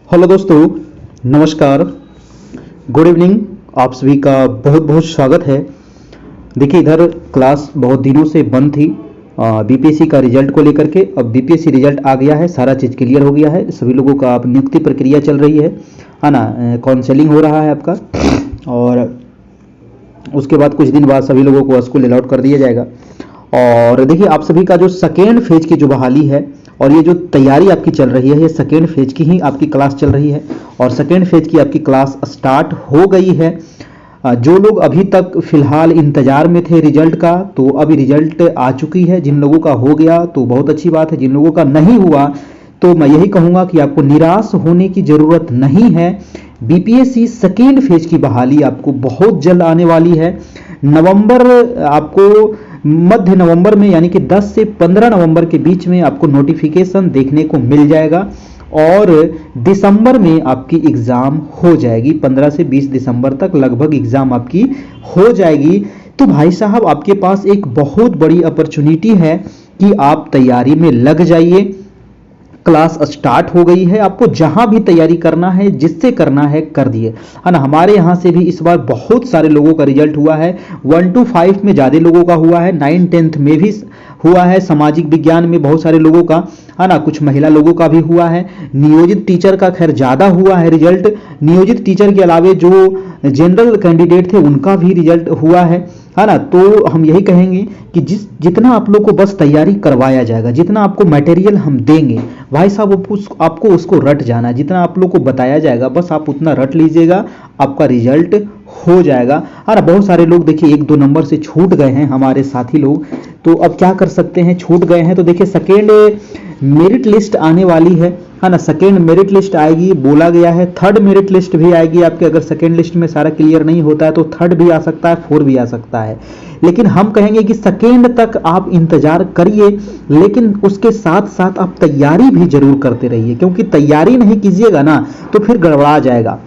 Hello दोस्तों, नमस्कार, good evening. आप सभी का बहुत बहुत स्वागत है। देखिए, इधर क्लास बहुत दिनों से बंद थी बीपीएससी का रिजल्ट को लेकर के। अब बीपीएससी रिजल्ट आ गया है, सारा चीज़ क्लियर हो गया है। सभी लोगों का अब नियुक्ति प्रक्रिया चल रही है ना। काउंसलिंग हो रहा है आपका, और उसके बाद कुछ दिन बाद सभी लोगों को स्कूल अलॉट कर दिया जाएगा। और देखिए, आप सभी का जो सेकेंड फेज की जो बहाली है और ये जो तैयारी आपकी चल रही है, ये सेकेंड फेज की ही आपकी क्लास चल रही है और सेकेंड फेज की आपकी क्लास स्टार्ट हो गई है। जो लोग अभी तक फिलहाल इंतजार में थे रिजल्ट का, तो अभी रिजल्ट आ चुकी है। जिन लोगों का हो गया तो बहुत अच्छी बात है, जिन लोगों का नहीं हुआ तो मैं यही कहूँगा कि आपको निराश होने की ज़रूरत नहीं है। बीपीएससी सेकेंड फेज की बहाली आपको बहुत जल्द आने वाली है। नवंबर, आपको मध्य नवंबर में यानी कि 10 से 15 नवंबर के बीच में आपको नोटिफिकेशन देखने को मिल जाएगा और दिसंबर में आपकी एग्ज़ाम हो जाएगी। 15 से 20 दिसंबर तक लगभग एग्ज़ाम आपकी हो जाएगी। तो भाई साहब, आपके पास एक बहुत बड़ी अपॉर्चुनिटी है कि आप तैयारी में लग जाइए। क्लास स्टार्ट हो गई है, आपको जहां भी तैयारी करना है, जिससे करना है कर दिए, है ना। हमारे यहाँ से भी इस बार बहुत सारे लोगों का रिजल्ट हुआ है। 1 to 5 में ज़्यादा लोगों का हुआ है, 9 10th में भी हुआ है, सामाजिक विज्ञान में बहुत सारे लोगों का, है ना, कुछ महिला लोगों का भी हुआ है। नियोजित टीचर का खैर ज़्यादा हुआ है रिजल्ट। नियोजित टीचर के अलावे जो जनरल कैंडिडेट थे उनका भी रिजल्ट हुआ है ना। तो हम यही कहेंगे कि जितना आप लोग को बस तैयारी करवाया जाएगा, जितना आपको मटेरियल हम देंगे भाई साहब, आपको उसको रट जाना है। जितना आप लोग को बताया जाएगा बस आप उतना रट लीजिएगा, आपका रिजल्ट हो जाएगा। है ना। बहुत सारे लोग देखिए 1-2 नंबर से छूट गए हैं, हमारे साथी लोग। तो अब क्या कर सकते हैं, छूट गए हैं तो देखिए सेकेंड मेरिट लिस्ट आने वाली है ना। सेकेंड मेरिट लिस्ट आएगी, बोला गया है। थर्ड मेरिट लिस्ट भी आएगी आपके। अगर सेकेंड लिस्ट में सारा क्लियर नहीं होता है तो थर्ड भी आ सकता है, 4 भी आ सकता है। लेकिन हम कहेंगे कि सेकेंड तक आप इंतजार करिए, लेकिन उसके साथ साथ आप तैयारी भी जरूर करते रहिए, क्योंकि तैयारी नहीं कीजिएगा ना तो फिर गड़बड़ा जाएगा,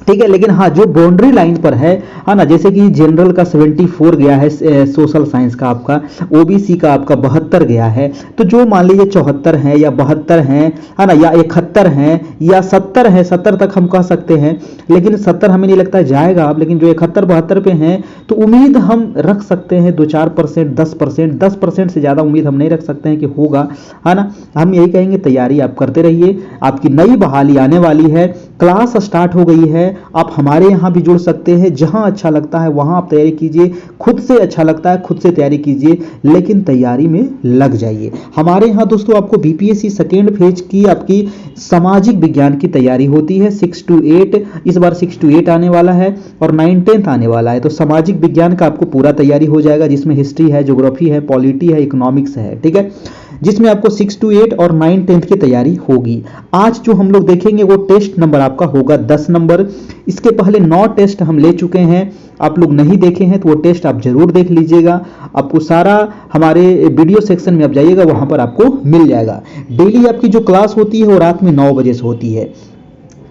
ठीक है। लेकिन हाँ, जो बाउंड्री लाइन पर है ना, जैसे कि जनरल का 74 गया है, सोशल साइंस का आपका, ओबीसी का आपका 72 गया है, तो जो मान लीजिए 74 है या 72 है ना, या 71 है या 70 है, 70 तक हम कह सकते हैं, लेकिन 70 हमें नहीं लगता जाएगा अब। लेकिन जो 71-72 पे हैं तो उम्मीद हम रख सकते हैं 2-4%, 10%, 10% से ज़्यादा उम्मीद हम नहीं रख सकते हैं कि होगा, है ना। हम यही कहेंगे तैयारी आप करते रहिए। आपकी नई बहाली आने वाली है, क्लास स्टार्ट हो गई है। आप हमारे यहाँ भी जुड़ सकते हैं, जहां अच्छा लगता है वहां आप तैयारी कीजिए। खुद से अच्छा लगता है खुद से तैयारी कीजिए, लेकिन तैयारी में लग जाइए। हमारे यहाँ दोस्तों आपको बीपीएससी सेकेंड फेज की आपकी सामाजिक विज्ञान की तैयारी होती है। 6 to 8, इस बार 6 to 8 आने वाला है और 9 10th आने वाला है। तो सामाजिक विज्ञान का आपको पूरा तैयारी हो जाएगा, जिसमें हिस्ट्री है, ज्योग्राफी है, पॉलिटी है, इकोनॉमिक्स है, ठीक है, जिसमें आपको 6 to 8 और 9 10th की तैयारी होगी। आज जो हम लोग देखेंगे वो टेस्ट नंबर आपका होगा 10 नंबर। इसके पहले 9 टेस्ट हम ले चुके हैं, आप लोग नहीं देखे हैं तो वो टेस्ट आप जरूर देख लीजिएगा। आपको सारा हमारे वीडियो सेक्शन में आप जाइएगा, वहां पर आपको मिल जाएगा। डेली आपकी जो क्लास होती है वो रात में 9 बजे से होती है।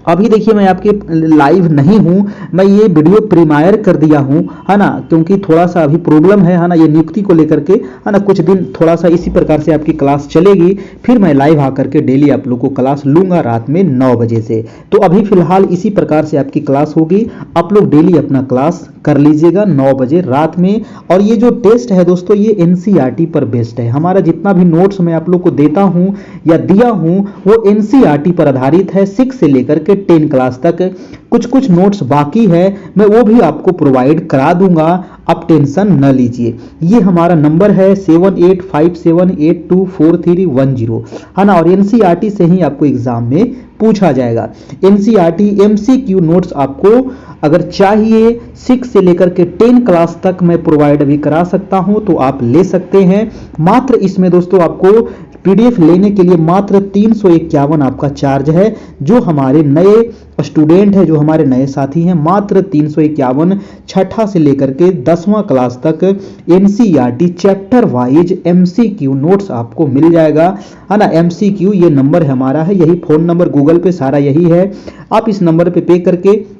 अभी देखिए मैं आपके लाइव नहीं हूं, मैं ये वीडियो प्रीमायर कर दिया हूं, है ना, क्योंकि थोड़ा सा अभी प्रॉब्लम है ना, ये नियुक्ति को लेकर के, है ना। कुछ दिन थोड़ा सा इसी प्रकार से आपकी क्लास चलेगी, फिर मैं लाइव आकर के डेली आप लोग को क्लास लूंगा रात में 9 बजे से। तो अभी फिलहाल इसी प्रकार से आपकी क्लास होगी, आप लोग डेली अपना क्लास कर लीजिएगा 9 बजे रात में। और ये जो टेस्ट है दोस्तों, ये एनसीईआरटी पर बेस्ड है। हमारा जितना भी नोट्स मैं आप लोग को देता हूं या दिया हूं वो एनसीईआरटी पर आधारित है। 6 से लेकर के 10 क्लास तक कुछ नोट्स बाकी है, मैं वो भी आपको प्रोवाइड करा दूंगा, आप टेंशन न लीजिए। ये हमारा नंबर है 7857824310, है ना। और एनसीईआरटी से ही आपको एग्जाम में पूछा जाएगा। एनसीईआरटी एमसीक्यू नोट्स आपको अगर चाहिए 6 से लेकर के 10 क्लास तक मैं प्रोवाइड भी करा सकता हूं, तो आप ले सकते हैं। मात्र इसमें दोस्तों आपको पीडीएफ लेने के लिए मात्र 351 आपका चार्ज है। जो हमारे नए स्टूडेंट है, जो हमारे नए साथी हैं, मात्र 351 छठा से लेकर के 10वां क्लास तक NCERT chapter wise MCQ notes आपको मिल जाएगा, है ना। एमसीक्यू ये नंबर हमारा है, यही फोन नंबर, गूगल पे सारा यही है। आप इस नंबर पे पे करके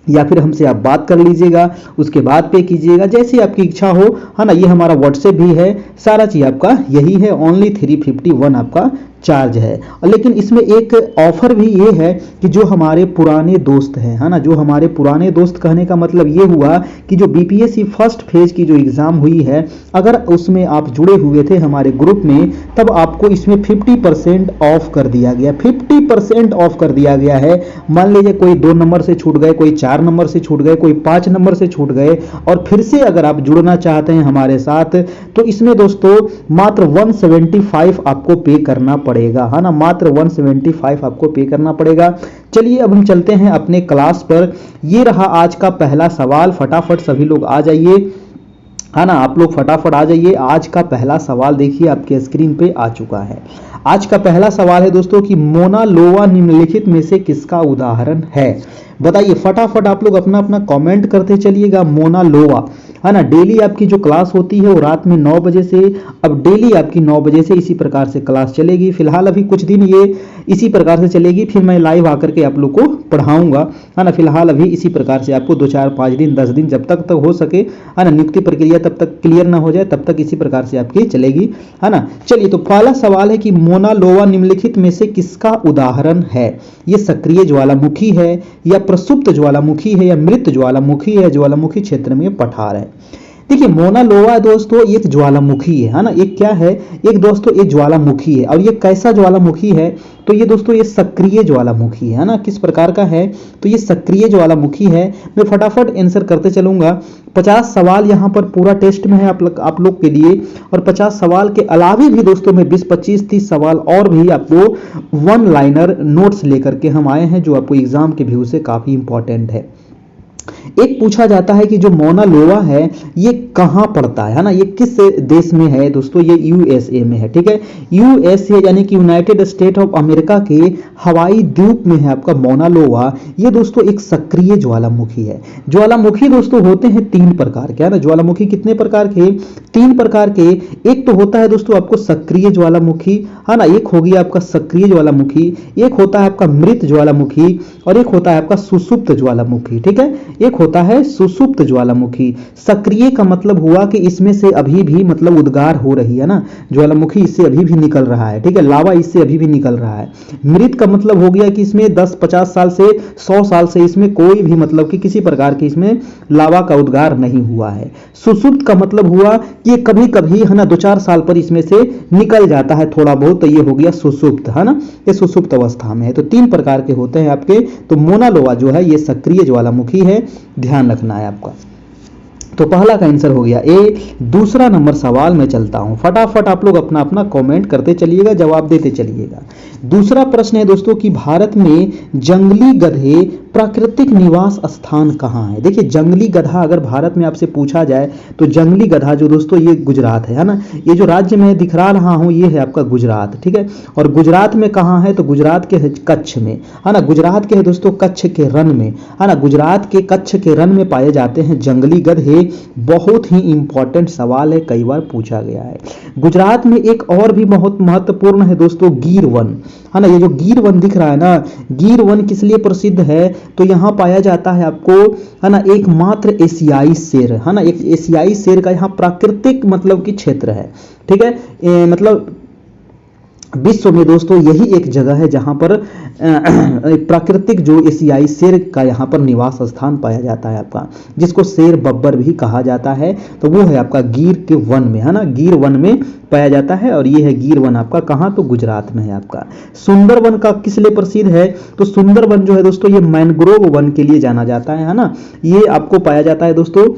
या फिर हमसे आप बात कर लीजिएगा, उसके बाद पे कीजिएगा, जैसी आपकी इच्छा हो, है ना। ये हमारा व्हाट्सएप भी है, सारा चीज आपका यही है। ओनली 351 आपका चार्ज है। लेकिन इसमें एक ऑफर भी ये है कि जो हमारे पुराने दोस्त हैं, है ना, जो हमारे पुराने दोस्त, कहने का मतलब ये हुआ कि जो बीपीएससी फर्स्ट फेज की जो एग्जाम हुई है, अगर उसमें आप जुड़े हुए थे हमारे ग्रुप में, तब आपको इसमें 50% ऑफ कर दिया गया, 50% ऑफ कर दिया गया है। मान लीजिए कोई 2 नंबर से छूट गए, कोई 4 नंबर से छूट गए, कोई 5 नंबर से छूट गए, और फिर से अगर आप जुड़ना चाहते हैं हमारे साथ, तो इसमें दोस्तों मात्र 175 आपको पे करना पड़ेगा, है ना, मात्र 175 आपको पे करना पड़ेगा। चलिए अब हम चलते हैं अपने क्लास पर। ये रहा आज का पहला सवाल, फटाफट सभी लोग आ जाइए, है ना, आप लोग फटाफट आ जाइए। आज का पहला सवाल देखिए आपके स्क्रीन पे आ चुका है। आज का पहला सवाल है दोस्तों कि मोना लोवा निम्नलिखित में से किसका उदाहरण है? बताइए फटाफट, आप लोग अपना अपना कमेंट करते चलिएगा। मोना लोवा, है ना, डेली आपकी जो क्लास होती है वो रात में 9 बजे से, अब डेली आपकी 9 बजे से इसी प्रकार से क्लास चलेगी। फिलहाल अभी कुछ दिन ये इसी प्रकार से चलेगी, फिर मैं लाइव आकर के आप लोग को पढ़ाऊंगा, है ना। फिलहाल अभी इसी प्रकार से आपको 2 4 5 दिन 10 दिन जब तक हो सके, है ना, नियुक्ति प्रक्रिया तब तक क्लियर ना हो जाए तब तक इसी प्रकार से आपकी चलेगी, है ना। चलिए तो पहला सवाल है कि मोना लोवा निम्नलिखित में से किसका उदाहरण है? ये सक्रिय ज्वालामुखी है या प्रसुप्त ज्वालामुखी है या मृत ज्वालामुखी है, ज्वालामुखी क्षेत्र में पठार है? देखिए मोना लोवा दोस्तों एक ज्वालामुखी है ना, एक क्या है, एक दोस्तों एक ज्वालामुखी है। और ये कैसा ज्वालामुखी है? तो ये दोस्तों ये सक्रिय ज्वालामुखी है ना। किस प्रकार का है? तो ये सक्रिय ज्वालामुखी है। मैं फटाफट आंसर करते चलूंगा। 50 सवाल यहाँ पर पूरा टेस्ट में है आप लोग के लिए, और 50 सवाल के अलावा भी दोस्तों मैं 20 25 30 सवाल और भी आपको वन लाइनर नोट्स लेकर के हम आए हैं, जो आपको एग्जाम के व्यू से काफी इंपॉर्टेंट है। एक पूछा जाता है कि जो मोना लोवा है ये कहां पड़ता है ना, ये किस देश में है दोस्तों? ये यूएसए में है, ठीक है। यूएसए यानी कि यूनाइटेड स्टेट ऑफ अमेरिका के हवाई द्वीप में है आपका मोना लोवा। ये दोस्तों एक सक्रिय ज्वालामुखी है। ज्वालामुखी दोस्तों होते हैं 3 प्रकार के, है ना। ज्वालामुखी कितने प्रकार के? 3 प्रकार के। एक तो होता है दोस्तों आपको सक्रिय ज्वालामुखी, है ना, एक होगी आपका सक्रिय ज्वालामुखी, एक होता है आपका मृत ज्वालामुखी, और एक होता है आपका सुसुप्त ज्वालामुखी, ठीक है। एक होता है सुसुप्त ज्वालामुखी। सक्रिय का मतलब हुआ कि इसमें से अभी भी मतलब उद्गार हो रही है ना, ज्वालामुखी इससे अभी भी निकल रहा है, ठीक है, लावा इससे अभी भी निकल रहा है। मृत का मतलब हो गया कि इसमें 10-50 साल से 100 साल से इसमें कोई भी मतलब कि किसी प्रकार की इसमें लावा का उद्गार नहीं हुआ है। सुसुप्त का मतलब हुआ कि ये कभी कभी, है ना, 2-4 साल पर इसमें से निकल जाता है थोड़ा बहुत, तो ये हो गया सुसुप्त, है ना, ये सुसुप्त अवस्था में है। तो 3 प्रकार के होते हैं आपके। तो मोना लोवा जो है ये सक्रिय ज्वालामुखी है, ध्यान रखना है आपका। तो पहला का आंसर हो गया ए। दूसरा नंबर सवाल में चलता हूं, फटाफट आप लोग अपना अपना कमेंट करते चलिएगा, जवाब देते चलिएगा। दूसरा प्रश्न है दोस्तों कि भारत में जंगली गधे प्राकृतिक निवास स्थान कहाँ है? देखिए जंगली गधा अगर भारत में आपसे पूछा जाए तो जंगली गधा जो दोस्तों ये गुजरात है ना, ये जो राज्य में दिखा रहा हूं ये है आपका गुजरात, ठीक है। और गुजरात में कहाँ है? तो गुजरात के कच्छ में, है ना, गुजरात के है दोस्तों कच्छ के रण में, है ना, गुजरात के कच्छ के रण में पाए जाते हैं जंगली गधे। बहुत ही इंपॉर्टेंट सवाल है, कई बार पूछा गया है। गुजरात में एक और भी बहुत महत्वपूर्ण है दोस्तों गिर वन, है ना। ये जो गिर वन दिख रहा है ना, गिर वन किस लिए प्रसिद्ध है? तो यहां पाया जाता है आपको, है ना, एकमात्र एशियाई शेर, है ना, एक एशियाई शेर का यहां प्राकृतिक मतलब कि क्षेत्र है, ठीक है। मतलब विश्व में दोस्तों यही एक जगह है जहां पर प्राकृतिक जो एशियाई शेर का यहां पर निवास स्थान पाया जाता है आपका, जिसको शेर बब्बर भी कहा जाता है। तो वो है आपका गिर के वन में, है ना, गिर वन में पाया जाता है। और ये है गिर वन आपका कहां? तो गुजरात में है आपका। सुंदरवन का किस लिए प्रसिद्ध है? तो सुंदरवन जो है दोस्तों ये मैंग्रोव वन के लिए जाना जाता है ना। ये आपको पाया जाता है दोस्तों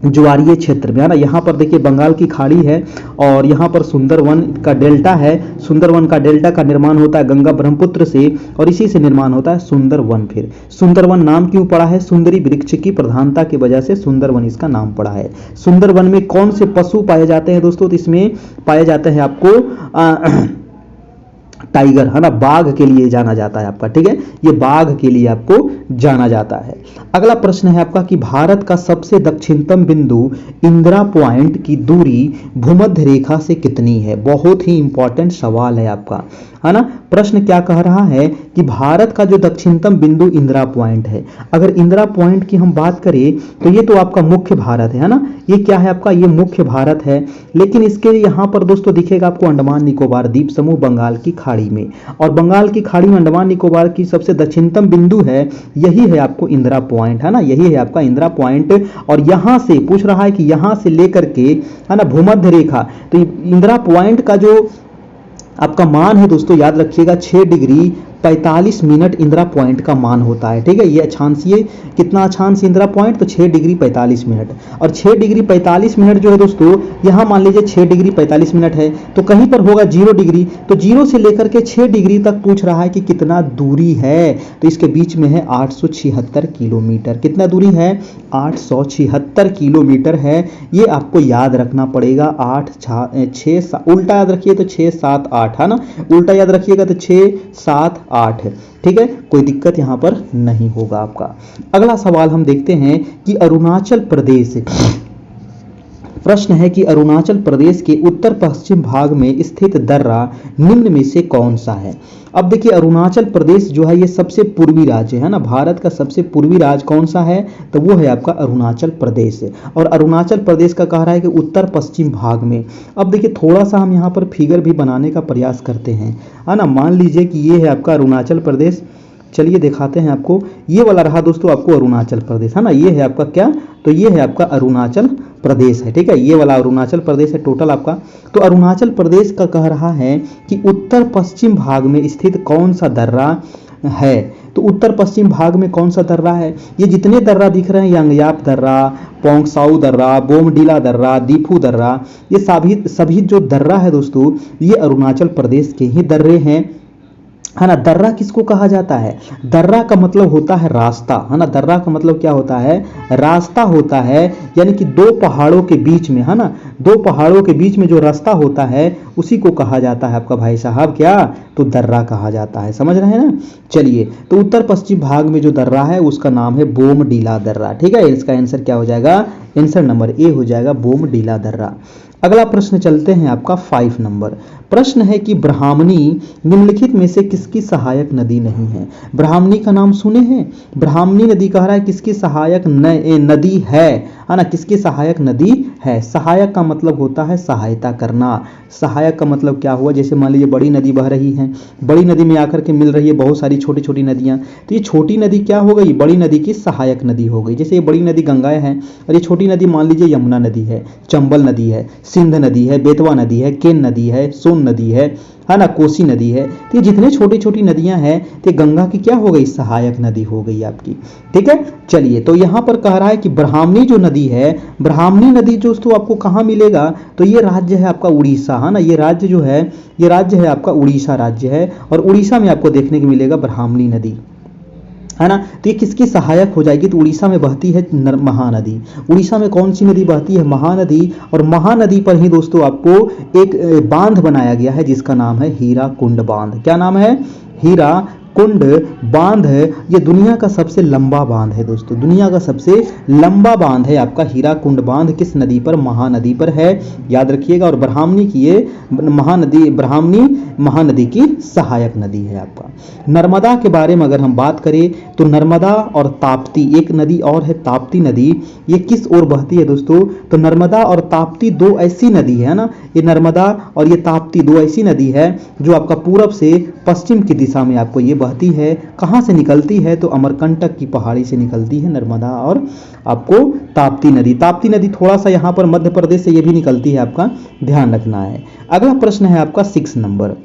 ज्वारीय क्षेत्र में, है ना। यहाँ पर देखिए बंगाल की खाड़ी है और यहाँ पर सुंदरवन का डेल्टा है। सुंदरवन का डेल्टा का निर्माण होता है गंगा ब्रह्मपुत्र से, और इसी से निर्माण होता है सुंदरवन। फिर सुंदरवन नाम क्यों पड़ा है? सुंदरी वृक्ष की प्रधानता की वजह से सुंदरवन इसका नाम पड़ा है। सुंदरवन में कौन से पशु पाए जाते हैं दोस्तों? तो इसमें पाए जाते हैं आपको टाइगर, है ना, बाघ के लिए जाना जाता है आपका, ठीक है, ये बाघ के लिए आपको जाना जाता है। अगला प्रश्न है आपका कि भारत का सबसे दक्षिणतम बिंदु इंदिरा पॉइंट की दूरी भूमध्य रेखा से कितनी है? बहुत ही इंपॉर्टेंट सवाल है आपका। है ना। प्रश्न क्या कह रहा है कि भारत का जो दक्षिणतम बिंदु इंदिरा पॉइंट है, अगर इंदिरा पॉइंट की हम बात करें तो ये तो आपका मुख्य भारत है ना, ये क्या है आपका, ये मुख्य भारत है। लेकिन इसके यहाँ पर दोस्तों दिखेगा आपको अंडमान निकोबार द्वीप समूह बंगाल की खाड़ी में, और बंगाल की खाड़ी में अंडमान निकोबार की सबसे दक्षिणतम बिंदु है, यही है आपको इंदिरा पॉइंट, है ना, यही है आपका इंदिरा पॉइंट। और यहाँ से पूछ रहा है कि यहाँ से लेकर के, है ना, भूमध्य रेखा, तो इंदिरा पॉइंट का जो आपका मान है दोस्तों याद रखिएगा 6 डिग्री 45 मिनट इंदिरा पॉइंट का मान होता है, ठीक है। ये अक्षांशीय कितना अक्षांश इंदिरा पॉइंट, तो 6 डिग्री 45 मिनट, और 6 डिग्री 45 मिनट जो है दोस्तों, यहाँ मान लीजिए 6 डिग्री 45 मिनट है, तो कहीं पर होगा 0 डिग्री, तो 0 से लेकर के 6 डिग्री तक पूछ रहा है कि कितना दूरी है, तो इसके बीच में है 876 किलोमीटर। कितना दूरी है, 876 किलोमीटर है, ये आपको याद रखना पड़ेगा। 8 6 उल्टा याद रखिए तो 6 7 8, है ना, उल्टा याद रखिएगा तो 6 7 8 है, ठीक है, कोई दिक्कत यहां पर नहीं होगा आपका। अगला सवाल हम देखते हैं कि अरुणाचल प्रदेश, प्रश्न है कि अरुणाचल प्रदेश के उत्तर पश्चिम भाग में स्थित दर्रा निम्न में से कौन सा है। अब देखिए अरुणाचल प्रदेश जो है ये सबसे पूर्वी राज्य है ना, भारत का सबसे पूर्वी राज्य कौन सा है, तो वो है आपका अरुणाचल प्रदेश। और अरुणाचल प्रदेश का कह रहा है कि उत्तर पश्चिम भाग में। अब देखिए थोड़ा सा हम यहाँ पर फिगर भी बनाने का प्रयास करते हैं, है ना। मान लीजिए कि ये है आपका अरुणाचल प्रदेश, चलिए दिखाते हैं आपको, ये वाला रहा दोस्तों आपको अरुणाचल प्रदेश, है ना, ये है आपका क्या, तो ये है आपका अरुणाचल प्रदेश है, ठीक है, ये वाला अरुणाचल प्रदेश है टोटल आपका। तो अरुणाचल प्रदेश का कह रहा है कि उत्तर पश्चिम भाग में स्थित कौन सा दर्रा है, तो उत्तर पश्चिम भाग में कौन सा दर्रा है, ये जितने दर्रा दिख रहे हैं, यांगयाप दर्रा, पोंगसाऊ दर्रा, बोमडीला दर्रा, दीफू दर्रा, ये सभी जो दर्रा है दोस्तों, ये अरुणाचल प्रदेश के ही दर्रे हैं, है ना। दर्रा किसको कहा जाता है, दर्रा का मतलब होता है रास्ता, है ना, दर्रा का मतलब क्या होता है, रास्ता होता है, यानी कि दो पहाड़ों के बीच में, है ना, दो पहाड़ों के बीच में जो रास्ता होता है उसी को कहा जाता है आपका भाई साहब क्या, तो दर्रा कहा जाता है, समझ रहे हैं ना। चलिए तो उत्तर पश्चिम भाग में जो दर्रा है उसका नाम है बोमडीला दर्रा, ठीक है, इसका आंसर क्या हो जाएगा, आंसर नंबर ए हो जाएगा बोमडीला दर्रा। अगला प्रश्न चलते हैं आपका 5 नंबर, प्रश्न है कि ब्राह्मणी निम्नलिखित में से किसकी सहायक नदी नहीं है। ब्राह्मणी का नाम सुने हैं, ब्राह्मणी नदी कह रहा है किसकी सहायक नदी है ना, किसकी सहायक नदी है। सहायक का मतलब होता है सहायता करना, सहायक का मतलब क्या हुआ, जैसे मान लीजिए बड़ी नदी बह रही है, बड़ी नदी में आकर के मिल रही है बहुत सारी छोटी छोटी नदियां, तो ये छोटी नदी क्या हो गई, बड़ी नदी की सहायक नदी हो गई। जैसे ये बड़ी नदी गंगा है और ये छोटी नदी मान लीजिए यमुना नदी है, चंबल नदी है, सिंध नदी है, बेतवा नदी है, केन नदी है, सोन नदी है ना, कोसी नदी है। तो ये जितने छोटी छोटी नदियां हैं तो गंगा की क्या हो गई, सहायक नदी हो गई आपकी, ठीक है। चलिए तो यहां पर कह रहा है कि ब्राह्मणी जो नदी है, ब्राह्मणी नदी दोस्तों आपको कहां मिलेगा, तो ये राज्य है आपका उड़ीसा, है ना, ये राज्य जो है, ये राज्य है आपका उड़ीसा राज्य है, और उड़ीसा में आपको देखने को मिलेगा ब्राह्मणी नदी, है ना। तो ये किसकी सहायक हो जाएगी, तो उड़ीसा में बहती है महानदी। उड़ीसा में कौन सी नदी बहती है, महानदी, और महानदी पर ही दोस्तों आपको एक बांध बनाया गया है जिसका नाम है हीराकुंड बांध। क्या नाम है, हीरा कुंड बांध है, ये दुनिया का सबसे लंबा बांध है दोस्तों, दुनिया का सबसे लंबा बांध है आपका हीराकुंड बांध। किस नदी पर, महानदी पर है, याद रखिएगा। और ब्राह्मणी की ये महानदी, ब्राह्मणी महानदी की सहायक नदी है आपका। नर्मदा के बारे में अगर हम बात करें तो नर्मदा और ताप्ती, एक नदी और है ताप्ती नदी, ये किस ओर बहती है दोस्तों, तो नर्मदा और ताप्ती दो ऐसी नदी है ना, ये नर्मदा और ये ताप्ती दो ऐसी नदी है जो आपका पूरब से पश्चिम की दिशा में आपको ये बहती है। कहां से निकलती है, तो अमरकंटक की पहाड़ी से निकलती है नर्मदा और आपको ताप्ती नदी। ताप्ती नदी थोड़ा सा यहां पर मध्य प्रदेश से ये भी निकलती है, आपका ध्यान रखना है। अगला प्रश्न है आपका 6 नंबर,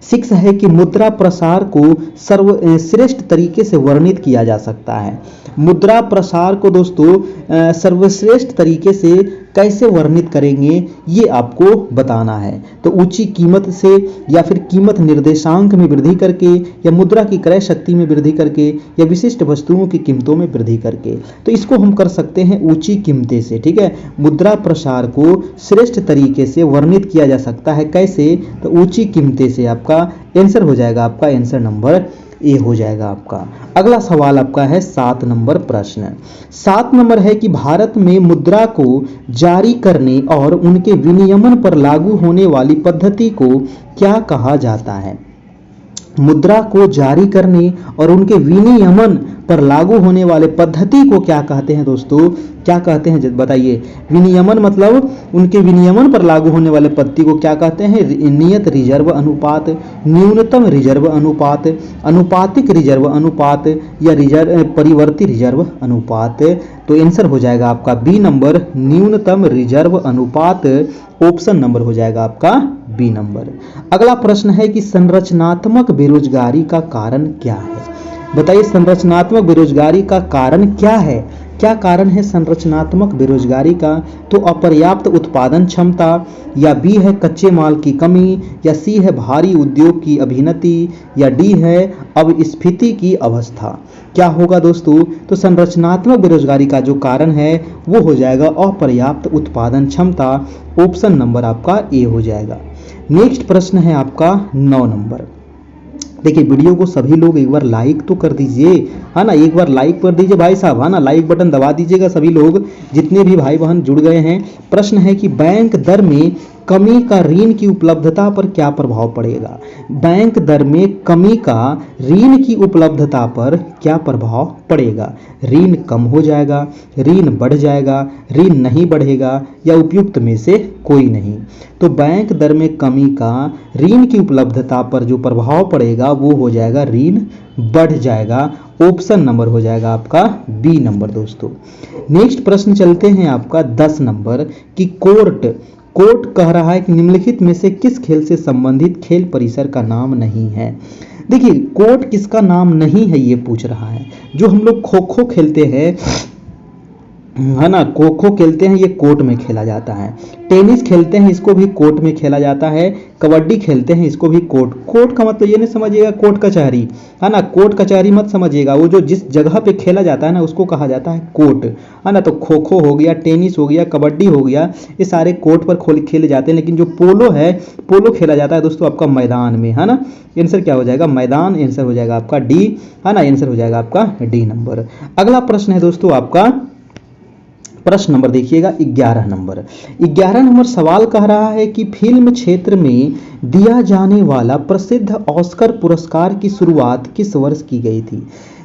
6 है कि मुद्रा प्रसार को सर्वश्रेष्ठ तरीके से वर्णित किया जा सकता है। मुद्रा प्रसार को दोस्तों सर्वश्रेष्ठ तरीके से कैसे वर्णित करेंगे ये आपको बताना है। तो ऊंची कीमत से, या फिर कीमत निर्देशांक में वृद्धि करके, या मुद्रा की क्रय शक्ति में वृद्धि करके, या विशिष्ट वस्तुओं की कीमतों में वृद्धि करके। तो इसको हम कर सकते हैं ऊंची कीमतें से, ठीक है। मुद्रा प्रसार को श्रेष्ठ तरीके से वर्णित किया जा सकता है, कैसे, तो ऊंची कीमतें से। आपका आंसर हो जाएगा आपका आंसर नंबर ए हो जाएगा आपका। अगला सवाल आपका है 7 नंबर प्रश्न। 7 नंबर है कि भारत में मुद्रा को जारी करने और उनके विनियमन पर लागू होने वाली पद्धति को क्या कहा जाता है? मुद्रा को जारी करने और उनके विनियमन पर लागू होने वाले पद्धति को क्या कहते हैं दोस्तों? क्या कहते हैं बताइए। विनियमन मतलब उनके विनियमन पर लागू होने वाले पद्धति को क्या कहते हैं? नियत रिजर्व अनुपात, न्यूनतम रिजर्व अनुपात, अनुपातिक रिजर्व अनुपात या परिवर्ती रिजर्व अनुपात। तो आंसर हो जाएगा आपका बी नंबर, न्यूनतम रिजर्व अनुपात। ऑप्शन नंबर हो जाएगा आपका बी नंबर। अगला प्रश्न है कि संरचनात्मक बेरोजगारी का कारण क्या है? बताइए, संरचनात्मक बेरोजगारी का कारण क्या है? क्या कारण है संरचनात्मक बेरोजगारी का? तो अपर्याप्त उत्पादन क्षमता, या बी है कच्चे माल की कमी, या सी है भारी उद्योग की अभिनति, या डी है अपस्फीति की अवस्था। क्या होगा दोस्तों? तो संरचनात्मक बेरोजगारी का जो कारण है वो हो जाएगा अपर्याप्त उत्पादन क्षमता। ऑप्शन नंबर आपका ए हो जाएगा। नेक्स्ट प्रश्न है आपका 9 नंबर। देखिए, वीडियो को सभी लोग एक बार लाइक तो कर दीजिए, है ना। एक बार लाइक कर दीजिए भाई साहब, है ना। लाइक बटन दबा दीजिएगा सभी लोग, जितने भी भाई बहन जुड़ गए हैं। प्रश्न है कि बैंक दर में कमी का ऋण की उपलब्धता पर क्या प्रभाव पड़ेगा? बैंक दर में कमी का ऋण की उपलब्धता पर क्या प्रभाव पड़ेगा? ऋण कम हो जाएगा, ऋण बढ़ जाएगा, ऋण नहीं बढ़ेगा, या उपयुक्त में से कोई नहीं। तो बैंक दर में कमी का ऋण की उपलब्धता पर जो प्रभाव पड़ेगा वो हो जाएगा ऋण बढ़ जाएगा। ऑप्शन नंबर हो जाएगा आपका बी नंबर दोस्तों। नेक्स्ट प्रश्न चलते हैं आपका 10 नंबर कि कोर्ट कह रहा है कि निम्नलिखित में से किस खेल से संबंधित खेल परिसर का नाम नहीं है? देखिए, कोर्ट किसका नाम नहीं है ये पूछ रहा है। जो हम लोग खो खो खेलते हैं, है ना, खो खो खेलते हैं, ये कोर्ट में खेला जाता है। टेनिस खेलते हैं, इसको भी कोर्ट में खेला जाता है। कबड्डी खेलते हैं, इसको भी कोर्ट का मतलब ये नहीं समझिएगा कोर्ट कचहरी, है ना। कोर्ट कचहरी मत समझिएगा, वो जो जिस जगह पे खेला जाता है ना उसको कहा जाता है कोर्ट, है ना। तो खो खो हो गया, टेनिस हो गया, कबड्डी हो गया, ये सारे कोर्ट पर खेले जाते हैं। लेकिन जो पोलो है, पोलो खेला जाता है दोस्तों आपका मैदान में, है ना। आंसर क्या हो जाएगा? मैदान। आंसर हो जाएगा आपका डी, है ना। आंसर हो जाएगा आपका डी नंबर। अगला प्रश्न है दोस्तों आपका प्रश्न नंबर देखिएगा 11 नंबर। 11 नंबर सवाल कह रहा है कि फिल्म क्षेत्र में दिया जाने वाला प्रसिद्ध ऑस्कर पुरस्कार की शुरुआत किस वर्ष की गई थी?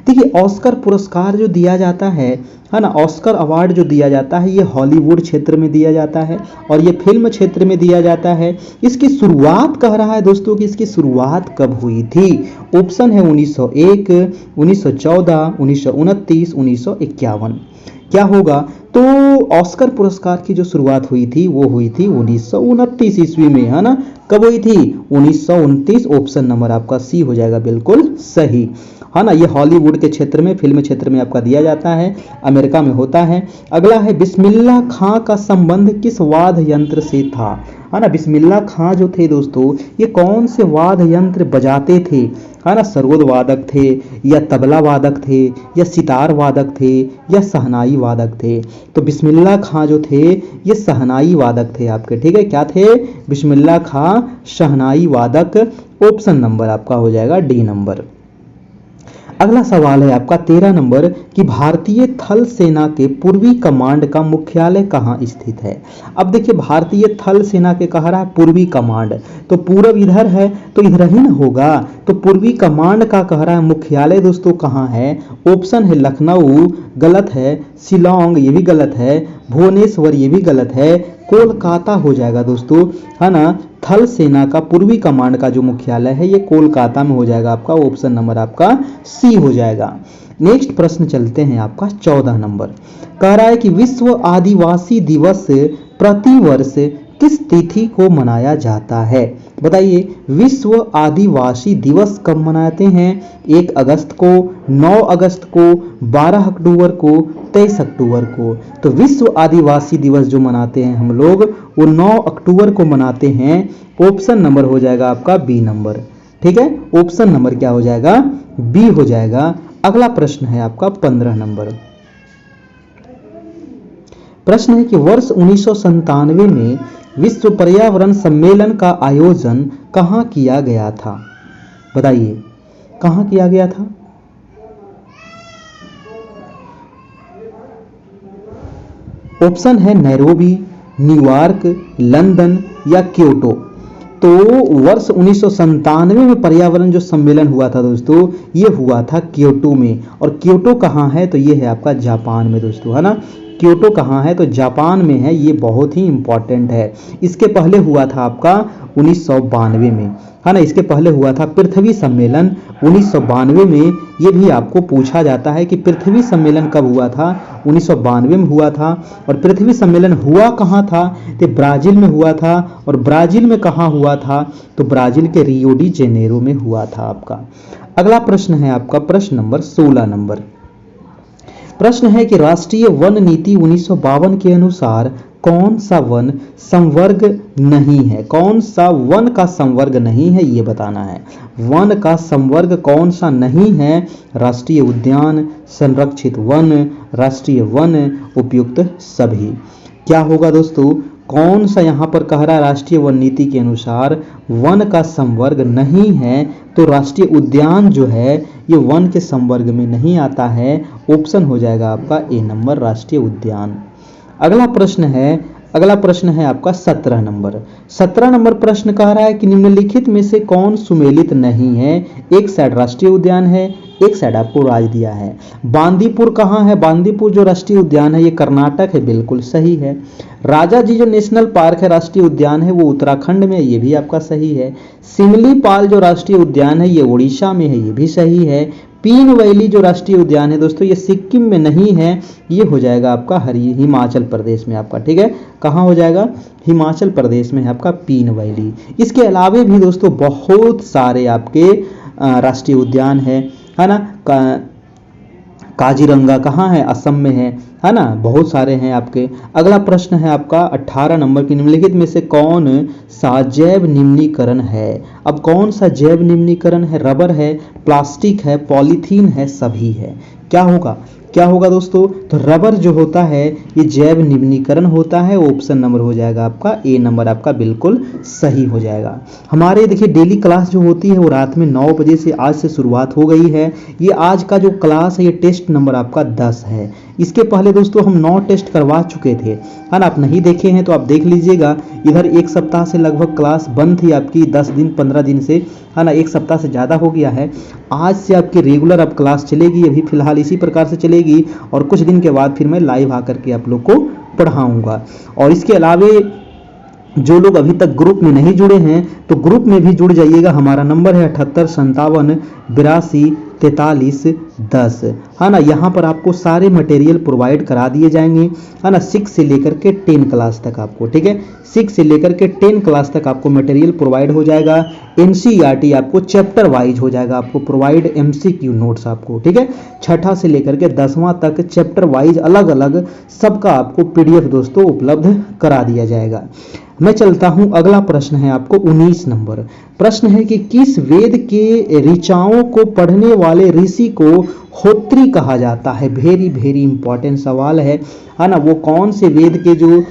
देखिए, ऑस्कर पुरस्कार जो दिया जाता है ना, ऑस्कर अवार्ड जो दिया जाता है, ये हॉलीवुड क्षेत्र में दिया जाता है और ये फिल्म क्षेत्र में दिया जाता है। इसकी शुरुआत कह रहा है दोस्तों कि इसकी शुरुआत कब हुई थी? ऑप्शन है 1901, 1914, 1929, 1951। क्या होगा? तो ऑस्कर पुरस्कार की जो शुरुआत हुई थी वो हुई थी 1929 ईस्वी में, है ना। कब हुई थी? 1929। ऑप्शन नंबर आपका सी हो जाएगा बिल्कुल सही, है ना। ये हॉलीवुड के क्षेत्र में, फिल्म क्षेत्र में आपका दिया जाता है, अमेरिका में होता है। अगला है बिस्मिल्लाह खां का संबंध किस वाद्य यंत्र से था? है ना। बिस्मिल्लाह खां जो थे दोस्तों, ये कौन से वाद्य यंत्र बजाते थे? है ना। सरोद वादक थे, या तबला वादक थे, या सितार वादक थे, या शहनाई वादक थे? तो बिस्मिल्लाह खां जो थे ये शहनाई वादक थे आपके, ठीक है। क्या थे? बिस्मिल्लाह खां शहनाई वादक। ऑप्शन नंबर आपका हो जाएगा डी नंबर। अगला सवाल है आपका 13 नंबर कि भारतीय थल सेना के पूर्वी कमांड का मुख्यालय कहाँ स्थित है? अब देखिए, भारतीय थल सेना के कह रहा है पूर्वी कमांड, तो पूर्व इधर है तो इधर ही ना होगा। तो पूर्वी कमांड का कह रहा है मुख्यालय दोस्तों कहाँ है? ऑप्शन है लखनऊ, गलत है। शिलोंग, ये भी गलत है। भुवनेश्वर, ये भी गलत है। कोलकाता हो जाएगा दोस्तों, है ना। थल सेना का पूर्वी कमांड का जो मुख्यालय है ये कोलकाता में हो जाएगा आपका। ऑप्शन नंबर आपका सी हो जाएगा। नेक्स्ट प्रश्न चलते हैं आपका 14 नंबर। कह रहा है कि विश्व आदिवासी दिवस प्रतिवर्ष किस तिथि को मनाया जाता है? बताइए, विश्व आदिवासी दिवस कब मनाते हैं? 1 अगस्त को, 9 अगस्त को, 12 अक्टूबर को, 23 अक्टूबर को। तो विश्व आदिवासी दिवस जो मनाते हैं हम लोग वो 9 अक्टूबर को मनाते हैं। ऑप्शन नंबर हो जाएगा आपका बी नंबर, ठीक है। ऑप्शन नंबर क्या हो जाएगा? बी हो जाएगा। अगला प्रश्न है आपका 15 नंबर। प्रश्न है कि वर्ष 1997 में विश्व पर्यावरण सम्मेलन का आयोजन कहाँ किया गया था? बताइए, कहाँ किया गया था? ऑप्शन है नैरोबी, न्यूयॉर्क, लंदन या क्योटो। तो वर्ष 1997 में पर्यावरण जो सम्मेलन हुआ था दोस्तों, ये हुआ था क्योटो में। और क्योटो कहाँ है? तो ये है आपका जापान में दोस्तों, है ना। क्योटो कहाँ है? तो जापान में है। ये बहुत ही इंपॉर्टेंट है। इसके पहले हुआ था आपका 1992 में, है ना। इसके पहले हुआ था पृथ्वी सम्मेलन 1992 में। ये भी आपको पूछा जाता है कि पृथ्वी सम्मेलन कब हुआ था? 1992 में हुआ था। और पृथ्वी सम्मेलन हुआ कहाँ था? तो ब्राजील में हुआ था। और ब्राजील में कहाँ हुआ था? तो ब्राजील के रियो डी जेनेरो में हुआ था आपका। अगला प्रश्न है आपका प्रश्न नंबर 16 नंबर। प्रश्न है कि राष्ट्रीय वन नीति 1952 के अनुसार कौन सा वन संवर्ग नहीं है? कौन सा वन का संवर्ग नहीं है, ये बताना है। वन का संवर्ग कौन सा नहीं है? राष्ट्रीय उद्यान, संरक्षित वन, राष्ट्रीय वन, उपयुक्त सभी। क्या होगा दोस्तों? कौन सा यहाँ पर कह रहा है राष्ट्रीय वन नीति के अनुसार वन का संवर्ग नहीं है? तो राष्ट्रीय उद्यान जो है ये वन के संवर्ग में नहीं आता है। ऑप्शन हो जाएगा आपका ए नंबर, राष्ट्रीय उद्यान। अगला प्रश्न है आपका 17 नंबर। 17 नंबर प्रश्न कह रहा है कि निम्नलिखित में से कौन सुमेलित नहीं है? एक साइड राष्ट्रीय उद्यान है, एक साइड आपको राज्य दिया है। बांदीपुर कहाँ है? बांदीपुर जो राष्ट्रीय उद्यान है ये कर्नाटक है, बिल्कुल सही है। राजाजी जो नेशनल पार्क है, राष्ट्रीय उद्यान है, वो उत्तराखंड में है, ये भी आपका सही है। सिमलीपाल जो राष्ट्रीय उद्यान है ये उड़ीसा में है, ये भी सही है। पीन वैली जो राष्ट्रीय उद्यान है दोस्तों ये सिक्किम में नहीं है, ये हो जाएगा आपका हिमाचल प्रदेश में आपका, ठीक है। कहाँ हो जाएगा? हिमाचल प्रदेश में है आपका पीन वैली। इसके अलावे भी दोस्तों बहुत सारे आपके राष्ट्रीय उद्यान है ना। काजीरंगा कहाँ है? असम में है ना। बहुत सारे हैं आपके। अगला प्रश्न है आपका 18 नंबर की निम्नलिखित में से कौन सा जैव निम्नीकरण है? अब कौन सा जैव निम्नीकरण है? रबर है, प्लास्टिक है, पॉलीथीन है, सभी है। क्या होगा दोस्तों? तो रबर जो होता है ये जैव निम्नीकरण होता है। ऑप्शन नंबर हो जाएगा आपका ए नंबर, आपका बिल्कुल सही हो जाएगा। हमारे देखिए डेली क्लास जो होती है वो रात में 9 बजे से आज से शुरुआत हो गई है। ये आज का जो क्लास है ये टेस्ट नंबर आपका 10 है। इसके पहले दोस्तों हम 9 टेस्ट करवा चुके थे, है ना। आप नहीं देखे हैं तो आप देख लीजिएगा। इधर एक सप्ताह से लगभग क्लास बंद थी आपकी, 10 दिन 15 दिन से, है ना। एक सप्ताह से ज़्यादा हो गया है। आज से आपकी रेगुलर अब क्लास चलेगी। अभी फिलहाल इसी प्रकार से चलेगी और कुछ दिन के बाद फिर मैं लाइव आकर के आप लोग को पढ़ाऊँगा। और इसके अलावे जो लोग अभी तक ग्रुप में नहीं जुड़े हैं तो ग्रुप में भी जुड़ जाइएगा। हमारा नंबर है 78 57 82 43 10, है ना। यहाँ पर आपको सारे मटेरियल प्रोवाइड करा दिए जाएंगे, है ना। 6 से लेकर के 10 क्लास तक आपको, ठीक है। 6 से लेकर के 10 क्लास तक आपको मटेरियल प्रोवाइड हो जाएगा। एनसीईआरटी आपको चैप्टर वाइज हो जाएगा आपको प्रोवाइड, एमसीक्यू नोट्स आपको, ठीक है। छठा से लेकर के 10वां तक चैप्टर वाइज अलग अलग सबका आपको पीडीएफ दोस्तों उपलब्ध करा दिया जाएगा। मैं चलता हूं। अगला प्रश्न है आपको 19 नंबर। प्रश्न है कि किस वेद के ऋचाओं को पढ़ने वाले ऋषि को होत्री कहा जाता है? वेरी वेरी इंपॉर्टेंट सवाल है ना। वो कौन से वेद के जो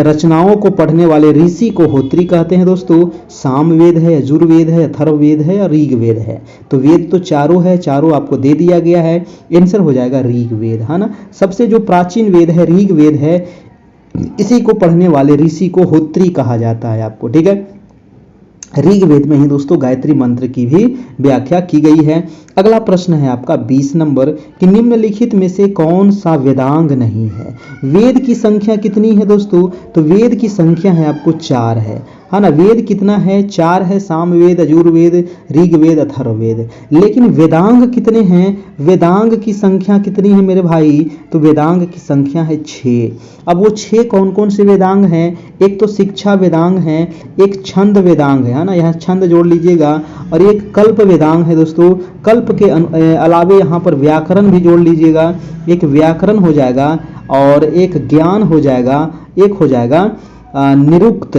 रचनाओं को पढ़ने वाले ऋषि को होत्री कहते हैं दोस्तों? सामवेद है, यजुर्वेद है, अथर्ववेद है और ऋग्वेद है। तो वेद तो चारों है, चारों आपको दे दिया गया है। आंसर हो जाएगा ऋग्वेद, है ना। सबसे जो प्राचीन वेद है ऋग्वेद है, इसी को पढ़ने वाले ऋषि को होत्री कहा जाता है आपको, ठीक है। ऋग्वेद में ही दोस्तों गायत्री मंत्र की भी व्याख्या की गई है। अगला प्रश्न है आपका 20 नंबर कि निम्नलिखित में से कौन सा वेदांग नहीं है? वेद की संख्या कितनी है दोस्तों? तो वेद की संख्या है आपको 4 है ना। वेद कितना है? 4 है। सामवेद, यजुर्वेद, ऋग्वेद, अथर्ववेद। लेकिन वेदांग कितने हैं? वेदांग की संख्या कितनी है मेरे भाई? तो वेदांग की संख्या है 6। अब वो 6 कौन कौन से वेदांग हैं? एक तो शिक्षा वेदांग है, एक छंद वेदांग है ना, यहाँ छंद जोड़ लीजिएगा, और एक कल्प वेदांग है दोस्तों। कल्प के अलावे यहाँ पर व्याकरण भी जोड़ लीजिएगा। एक व्याकरण हो जाएगा और एक ज्ञान हो जाएगा, एक हो जाएगा निरुक्त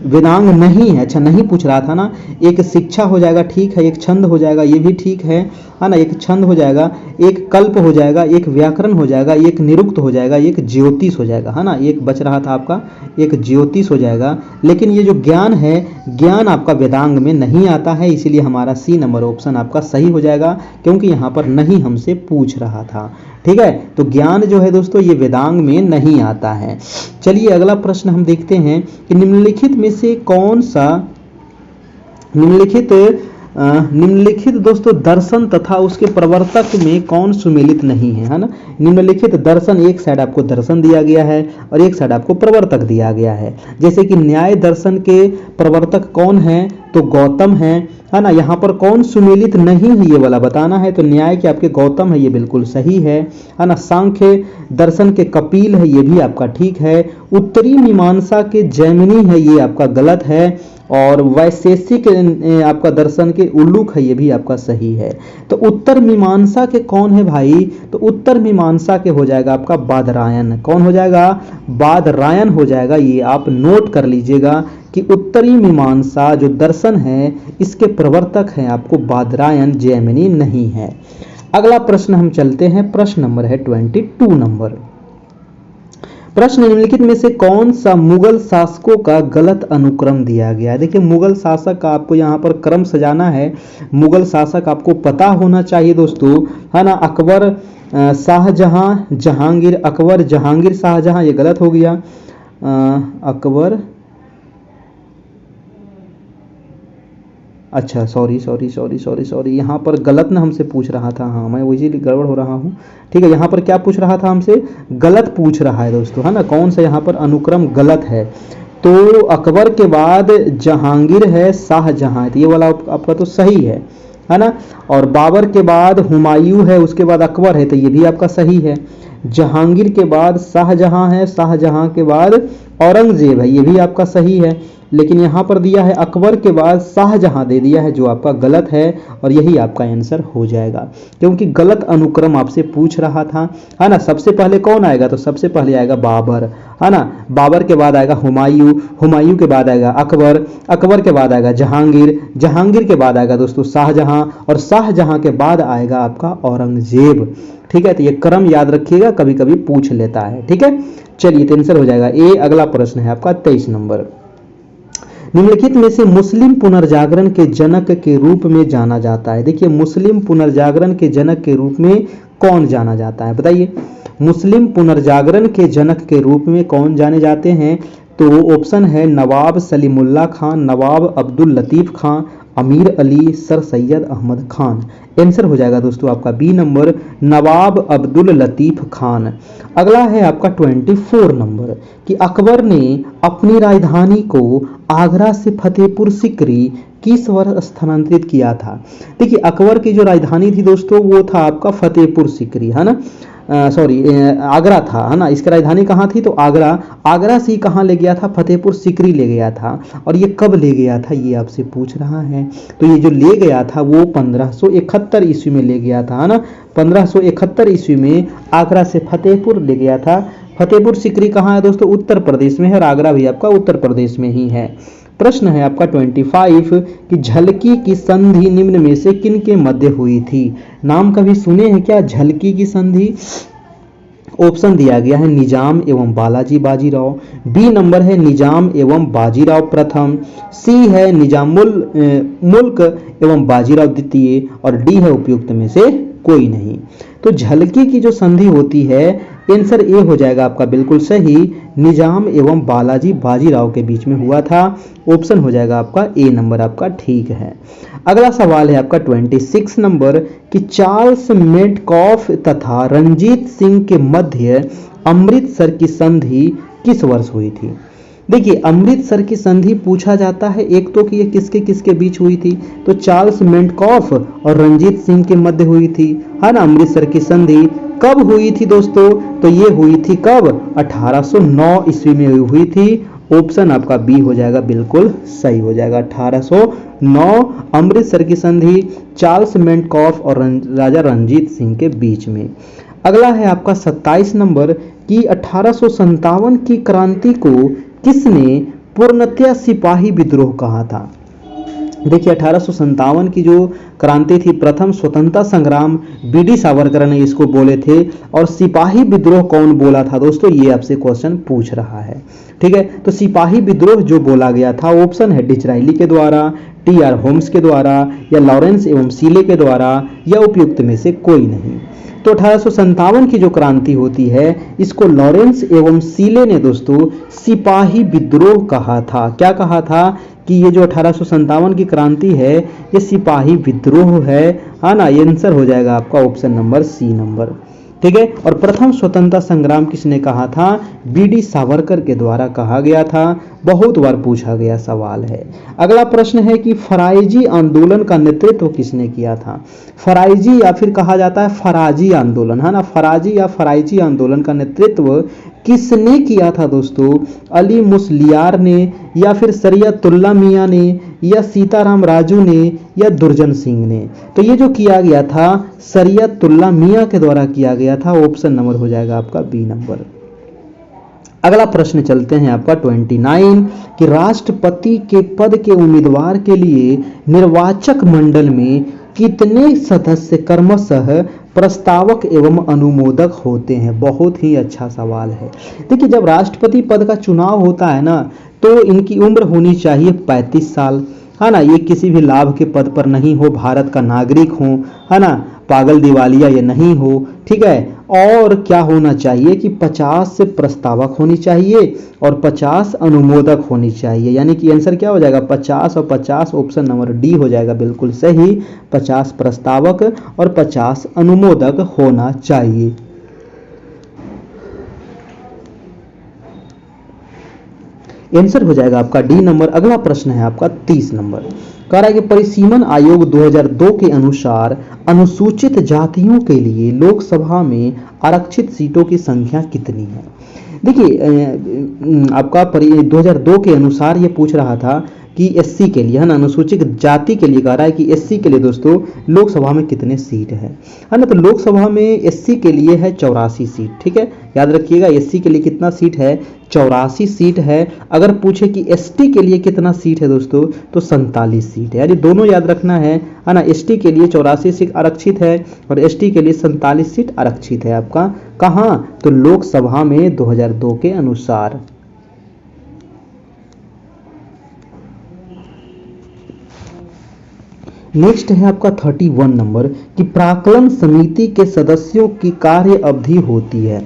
वेदांग नहीं है, अच्छा नहीं पूछ रहा था ना, एक शिक्षा हो जाएगा, ठीक है, एक छंद हो जाएगा, ये भी ठीक है ना, एक छंद हो जाएगा, एक कल्प हो जाएगा, एक व्याकरण हो जाएगा, एक निरुक्त हो जाएगा, एक ज्योतिष हो जाएगा, है ना, एक बच रहा था आपका, एक ज्योतिष हो जाएगा। लेकिन ये जो ज्ञान है, ज्ञान आपका वेदांग में नहीं आता है, इसीलिए हमारा सी नंबर ऑप्शन आपका सही हो जाएगा, क्योंकि यहाँ पर नहीं हमसे पूछ रहा था। ठीक है, तो ज्ञान जो है दोस्तों ये वेदांग में नहीं आता है। चलिए अगला प्रश्न हम देखते हैं कि निम्नलिखित में से कौन सा निम्नलिखित दोस्तों दर्शन तथा उसके प्रवर्तक में कौन सुमेलित नहीं है ना। निम्नलिखित दर्शन, एक साइड आपको दर्शन दिया गया है और एक साइड आपको प्रवर्तक दिया गया है। जैसे कि न्याय दर्शन के प्रवर्तक कौन है, तो गौतम है ना। यहाँ पर कौन सुमेलित नहीं है ये वाला बताना है, तो न्याय के आपके गौतम है, ये बिल्कुल सही है ना। सांख्य दर्शन के कपिल है, ये भी आपका ठीक है। उत्तरी मीमांसा के जैमिनी है, ये आपका गलत है। और वैशेषिक आपका दर्शन के उल्लूक है, ये भी आपका सही है। तो उत्तर मीमांसा के कौन है भाई, तो उत्तर मीमांसा के हो जाएगा आपका बादरायण। कौन हो जाएगा, बादरायण हो जाएगा। ये आप नोट कर लीजिएगा कि उत्तरी मीमांसा जो दर्शन है इसके प्रवर्तक हैं आपको बादरायण, जैमिनी नहीं है। अगला प्रश्न हम चलते हैं, प्रश्न नंबर है 22 नंबर। प्रश्न निम्नलिखित में से कौन सा मुगल शासकों का गलत अनुक्रम दिया गया है। देखिए मुगल शासक का आपको यहाँ पर क्रम सजाना है। मुगल शासक आपको पता होना चाहिए दोस्तों, है ना। अकबर, शाहजहां, जहांगीर, अकबर, जहांगीर, शाहजहां, ये गलत हो गया। अकबर, अच्छा सॉरी यहाँ पर गलत ना हमसे पूछ रहा था, हाँ मैं वही गड़बड़ हो रहा हूँ। ठीक है, यहाँ पर क्या पूछ रहा था हमसे, गलत पूछ रहा है दोस्तों, है ना। कौन सा यहाँ पर अनुक्रम गलत है, तो अकबर के बाद जहांगीर है, शाहजहां, तो ये वाला आपका तो सही है ना। और बाबर के बाद हुमायूं है, उसके बाद अकबर है, तो ये भी आपका सही है। जहांगीर के बाद शाहजहां है, शाहजहां के बाद औरंगजेब है, ये भी आपका सही है। लेकिन यहाँ पर दिया है अकबर के बाद शाहजहां दे दिया है, जो आपका गलत है, और यही आपका आंसर हो जाएगा, क्योंकि गलत अनुक्रम आपसे पूछ रहा था, है ना। सबसे पहले कौन आएगा, तो सबसे पहले आएगा बाबर, है ना। बाबर के बाद आएगा हुमायूं, हुमायूं के बाद आएगा अकबर, अकबर के बाद आएगा जहांगीर, जहांगीर के बाद आएगा दोस्तों शाहजहां, और शाहजहां के बाद आएगा आपका औरंगजेब। ठीक है, तो ये क्रम याद रखिएगा, कभी कभी पूछ लेता है। ठीक है, चलिए तो आंसर हो जाएगा ए। अगला प्रश्न है आपका 23 नंबर। निम्नलिखित में से मुस्लिम पुनर्जागरण के जनक के रूप में जाना जाता है। देखिए मुस्लिम पुनर्जागरण के जनक के रूप में कौन जाना जाता है, बताइए। मुस्लिम पुनर्जागरण के जनक के रूप में कौन जाने जाते हैं, तो ऑप्शन है नवाब सलीमुल्लाह खान, नवाब अब्दुल लतीफ खान, अमीर अली, सर सैयद अहमद खान। आंसर हो जाएगा दोस्तों आपका बी नंबर, नवाब अब्दुल लतीफ खान। अगला है आपका 24 नंबर कि अकबर ने अपनी राजधानी को आगरा से फतेहपुर सीकरी किस वर्ष स्थानांतरित किया था। देखिए अकबर की जो राजधानी थी दोस्तों वो था आपका फतेहपुर सीकरी, है ना, आगरा था, है ना। इसकी राजधानी कहाँ थी, तो आगरा, आगरा से कहाँ ले गया था, फतेहपुर सीकरी ले गया था। और ये कब ले गया था ये आपसे पूछ रहा है, तो ये जो ले गया था वो 1571 ईस्वी में ले गया था, है ना। 1571 ईस्वी में आगरा से फतेहपुर ले गया था। फतेहपुर सीकरी कहाँ है दोस्तों, उत्तर प्रदेश में है, और आगरा भी आपका उत्तर प्रदेश में ही है। प्रश्न है आपका 25 कि झलकी की संधि निम्न में से किन के मध्य हुई थी। नाम कभी सुने हैं क्या, झलकी की संधि। ऑप्शन दिया गया है निजाम एवं बालाजी बाजीराव, बी नंबर है निजाम एवं बाजीराव प्रथम, सी है निजामुल मुल्क एवं बाजीराव द्वितीय, और डी है उपयुक्त में से कोई नहीं। तो झलकी की जो संधि होती है, आंसर ए हो जाएगा आपका बिल्कुल सही, निजाम एवं बालाजी बाजीराव के बीच में हुआ था। ऑप्शन हो जाएगा आपका ए नंबर आपका ठीक है। अगला सवाल है आपका 26 नंबर कि चार्ल्स मेडकॉफ तथा रंजीत सिंह के मध्य अमृतसर की संधि किस वर्ष हुई थी। देखिए अमृतसर की संधि पूछा जाता है, एक तो कि ये किसके किसके बीच हुई थी, तो चार्ल्स मेडकॉफ और रंजीत सिंह के मध्य हुई थी, है ना। अमृतसर की संधि कब हुई थी दोस्तों, तो ये हुई थी कब, 1809 ईस्वी में हुई थी। ऑप्शन आपका बी हो जाएगा बिल्कुल सही हो जाएगा, 1809 अमृतसर की संधि चार्ल्स मेडकॉफ और राजा रंजीत सिंह के बीच में। अगला है आपका 27 नंबर कि 1857 की क्रांति को किसने पूर्णतया सिपाही विद्रोह कहा था। देखिए 1857 की जो क्रांति थी, प्रथम स्वतंत्रता संग्राम, बीडी सावरकर ने इसको बोले थे। और सिपाही विद्रोह कौन बोला था दोस्तों, ये आपसे क्वेश्चन पूछ रहा है। ठीक है, तो सिपाही विद्रोह जो बोला गया था, ऑप्शन है डिचराइली के द्वारा, टी.आर. होम्स के द्वारा, या लॉरेंस एवं सीले के द्वारा, या उपयुक्त में से कोई नहीं। तो 1857 की जो क्रांति होती है, इसको लॉरेंस एवं सीले ने दोस्तों सिपाही विद्रोह कहा था। क्या कहा था कि ये जो 1857 की क्रांति है, ये सिपाही विद्रोह है ना। ये आंसर हो जाएगा आपका ऑप्शन नंबर सी नंबर। ठीक है, और प्रथम स्वतंत्रता संग्राम किसने कहा था, बीडी सावरकर के द्वारा कहा गया था। बहुत बार पूछा गया सवाल है। अगला प्रश्न है कि फराइजी आंदोलन का नेतृत्व किसने किया था। फराइजी या फिर कहा जाता है फराजी आंदोलन, है ना। फराजी या फराइजी आंदोलन का नेतृत्व किसने किया था दोस्तों, अली मुसलियार ने, या फिर सरियतुल्लाह मियां ने, या सीताराम राजू ने, या दुर्जन सिंह ने। तो ये जो किया गया था सरियतुल्लाह मियां के द्वारा किया गया था। ऑप्शन नंबर हो जाएगा आपका बी नंबर। अगला प्रश्न चलते हैं आपका 29 कि राष्ट्रपति के पद के उम्मीदवार के लिए निर्वाचक मंडल में कितने सदस्य क्रमशः प्रस्तावक एवं अनुमोदक होते हैं। बहुत ही अच्छा सवाल है। देखिए जब राष्ट्रपति पद का चुनाव होता है ना, तो इनकी उम्र होनी चाहिए 35 साल, है ना। ये किसी भी लाभ के पद पर नहीं हो, भारत का नागरिक हो, है ना, पागल दिवालिया ये नहीं हो। ठीक है, और क्या होना चाहिए कि 50 से प्रस्तावक होनी चाहिए और 50 अनुमोदक होनी चाहिए। यानी कि आंसर क्या हो जाएगा, 50 और 50। ऑप्शन नंबर डी हो जाएगा बिल्कुल सही। 50 प्रस्तावक और 50 अनुमोदक होना चाहिए। आंसर हो जाएगा आपका डी नंबर। अगला प्रश्न है आपका 30 नंबर। कह रहा है कि परिसीमन आयोग 2002 के अनुसार अनुसूचित जातियों के लिए लोकसभा में आरक्षित सीटों की संख्या कितनी है। देखिए आपका 2002 के अनुसार ये पूछ रहा था कि एससी के लिए, है ना, अनुसूचित जाति के लिए कह रहा है कि एससी के लिए दोस्तों लोकसभा में कितने सीट है ना। तो लोकसभा में एससी के लिए है 84 सीट। ठीक है, याद रखिएगा एससी के लिए कितना सीट है, 84 सीट है। अगर पूछे कि एसटी के लिए कितना सीट है दोस्तों, तो 47 सीट है। यानी दोनों याद रखना है ना। एसटी के लिए 84 सीट आरक्षित है और एसटी के लिए 47 सीट आरक्षित है आपका। कहाँ, तो लोकसभा में 2002 के अनुसार। नेक्स्ट है आपका 31 नंबर कि प्राक्कलन समिति के सदस्यों की कार्य अवधि होती है।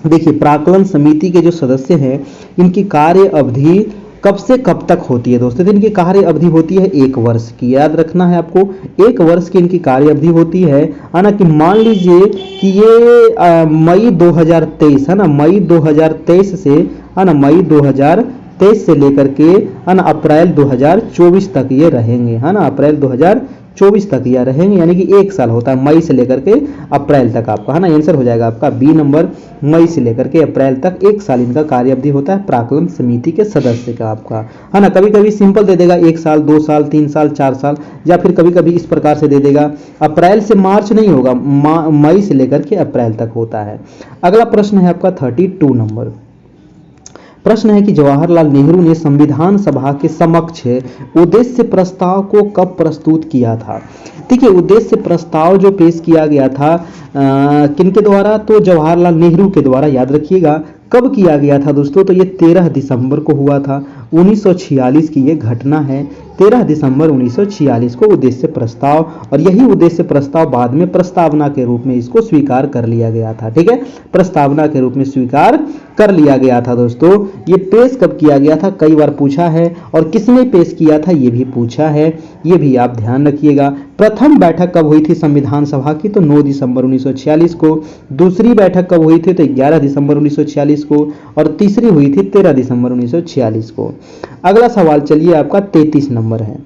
देखिए प्राक्कलन समिति के जो सदस्य हैं, इनकी कार्य अवधि कब से कब तक होती है दोस्तों। तो इनकी कार्य अवधि होती है 1 वर्ष की। याद रखना है आपको, 1 वर्ष की इनकी कार्य अवधि होती है। ना कि मान लीजिए कि ये मई 2023, है ना, मई 2023 से, है ना, मई 2023 से लेकर के, है ना, अप्रैल 2024 तक ये रहेंगे, है ना, अप्रैल 2024 तक ये रहेंगे। यानी कि 1 साल होता है, मई से लेकर के अप्रैल तक आपका, है ना। आंसर हो जाएगा आपका बी नंबर। मई से लेकर के अप्रैल तक 1 साल इनका कार्य अवधि होता है प्राक्कलन समिति के सदस्य का आपका, है ना। कभी कभी सिंपल दे देगा 1 साल, 2 साल, 3 साल, 4 साल, या फिर कभी कभी इस प्रकार से दे देगा अप्रैल से मार्च नहीं होगा, मई से लेकर के अप्रैल तक होता है। अगला प्रश्न है आपका 32 नंबर। प्रश्न है कि जवाहरलाल नेहरू ने संविधान सभा के समक्ष उद्देश्य प्रस्ताव को कब प्रस्तुत किया था। देखिए उद्देश्य प्रस्ताव जो पेश किया गया था किनके द्वारा, तो जवाहरलाल नेहरू के द्वारा। याद रखिएगा कब किया गया था दोस्तों, तो ये 13 दिसंबर को हुआ था। 1946 की ये घटना है, 13 दिसंबर 1946 को उद्देश्य प्रस्ताव, और यही उद्देश्य प्रस्ताव बाद में प्रस्तावना के रूप में इसको स्वीकार कर लिया गया था। ठीक है, प्रस्तावना के रूप में स्वीकार कर लिया गया था दोस्तों। ये पेश कब किया गया था, कई बार पूछा है, और किसने पेश किया था ये भी पूछा है, ये भी आप ध्यान रखिएगा। प्रथम बैठक कब हुई थी संविधान सभा की, तो 9 दिसंबर 1946 को। दूसरी बैठक कब हुई थी, तो 11 दिसंबर 1946 को, और तीसरी हुई थी 13 दिसंबर 1946 को। अगला सवाल चलिए आपका 33 नंबर है।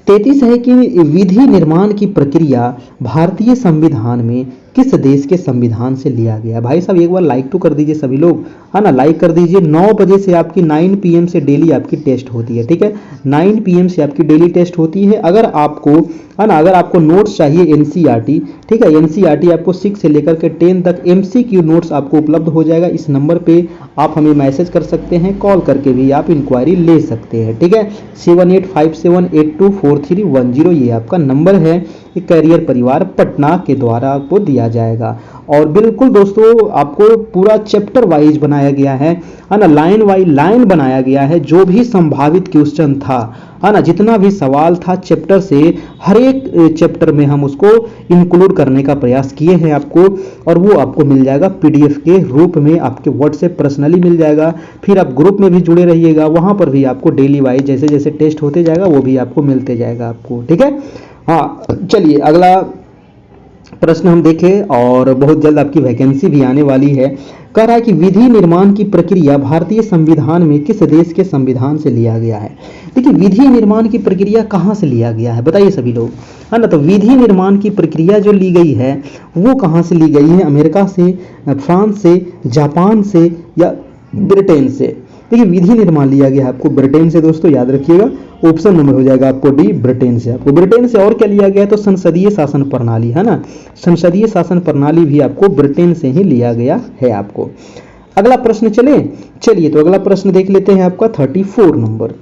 33 है कि विधि निर्माण की प्रक्रिया भारतीय संविधान में किस देश के संविधान से लिया गया है? भाई साहब एक बार लाइक तो कर दीजिए सभी लोग, है ना, लाइक कर दीजिए। 9 बजे से आपकी 9 PM से डेली आपकी टेस्ट होती है, ठीक है, 9 PM से आपकी डेली टेस्ट होती है। अगर आपको, है ना, अगर आपको नोट्स चाहिए एनसीईआरटी, ठीक है, एनसीईआरटी आपको 6 से लेकर के 10 तक MCQ नोट्स आपको उपलब्ध हो जाएगा। इस नंबर पे आप हमें मैसेज कर सकते हैं, कॉल करके भी आप इंक्वायरी ले सकते हैं, ठीक है। 7857824310 ये आपका नंबर है, ये कैरियर परिवार पटना के द्वारा आपको दिया जाएगा। और बिल्कुल दोस्तों आपको पूरा चैप्टर वाइज बनाया गया है ना, लाइन वाइज लाइन बनाया गया है। जो भी संभावित क्वेश्चन था, है ना, जितना भी सवाल था चैप्टर से, हर एक चैप्टर में हम उसको इंक्लूड करने का प्रयास किए हैं आपको, और वो आपको मिल जाएगा PDF के रूप में, आपके व्हाट्सएप पर्सनली मिल जाएगा। फिर आप ग्रुप में भी जुड़े रहिएगा, वहां पर भी आपको डेली वाइज जैसे जैसे टेस्ट होते जाएगा वो भी आपको मिलते जाएगा आपको, ठीक है। हाँ चलिए अगला प्रश्न हम देखें, और बहुत जल्द आपकी वैकेंसी भी आने वाली है। कह रहा है कि विधि निर्माण की प्रक्रिया भारतीय संविधान में किस देश के संविधान से लिया गया है? देखिए विधि निर्माण की प्रक्रिया कहाँ से लिया गया है बताइए सभी लोग, है ना। तो विधि निर्माण की प्रक्रिया जो ली गई है वो कहाँ से ली गई है? अमेरिका से, फ्रांस से, जापान से या ब्रिटेन से? देखिए विधि निर्माण लिया गया है आपको ब्रिटेन से दोस्तों, याद रखिएगा। ऑप्शन नंबर हो जाएगा आपको डी, ब्रिटेन से। आपको ब्रिटेन से और क्या लिया गया है? तो संसदीय शासन प्रणाली, है ना, संसदीय शासन प्रणाली भी आपको ब्रिटेन से ही लिया गया है आपको। अगला प्रश्न चलिए तो अगला प्रश्न देख लेते हैं आपका 34 नंबर।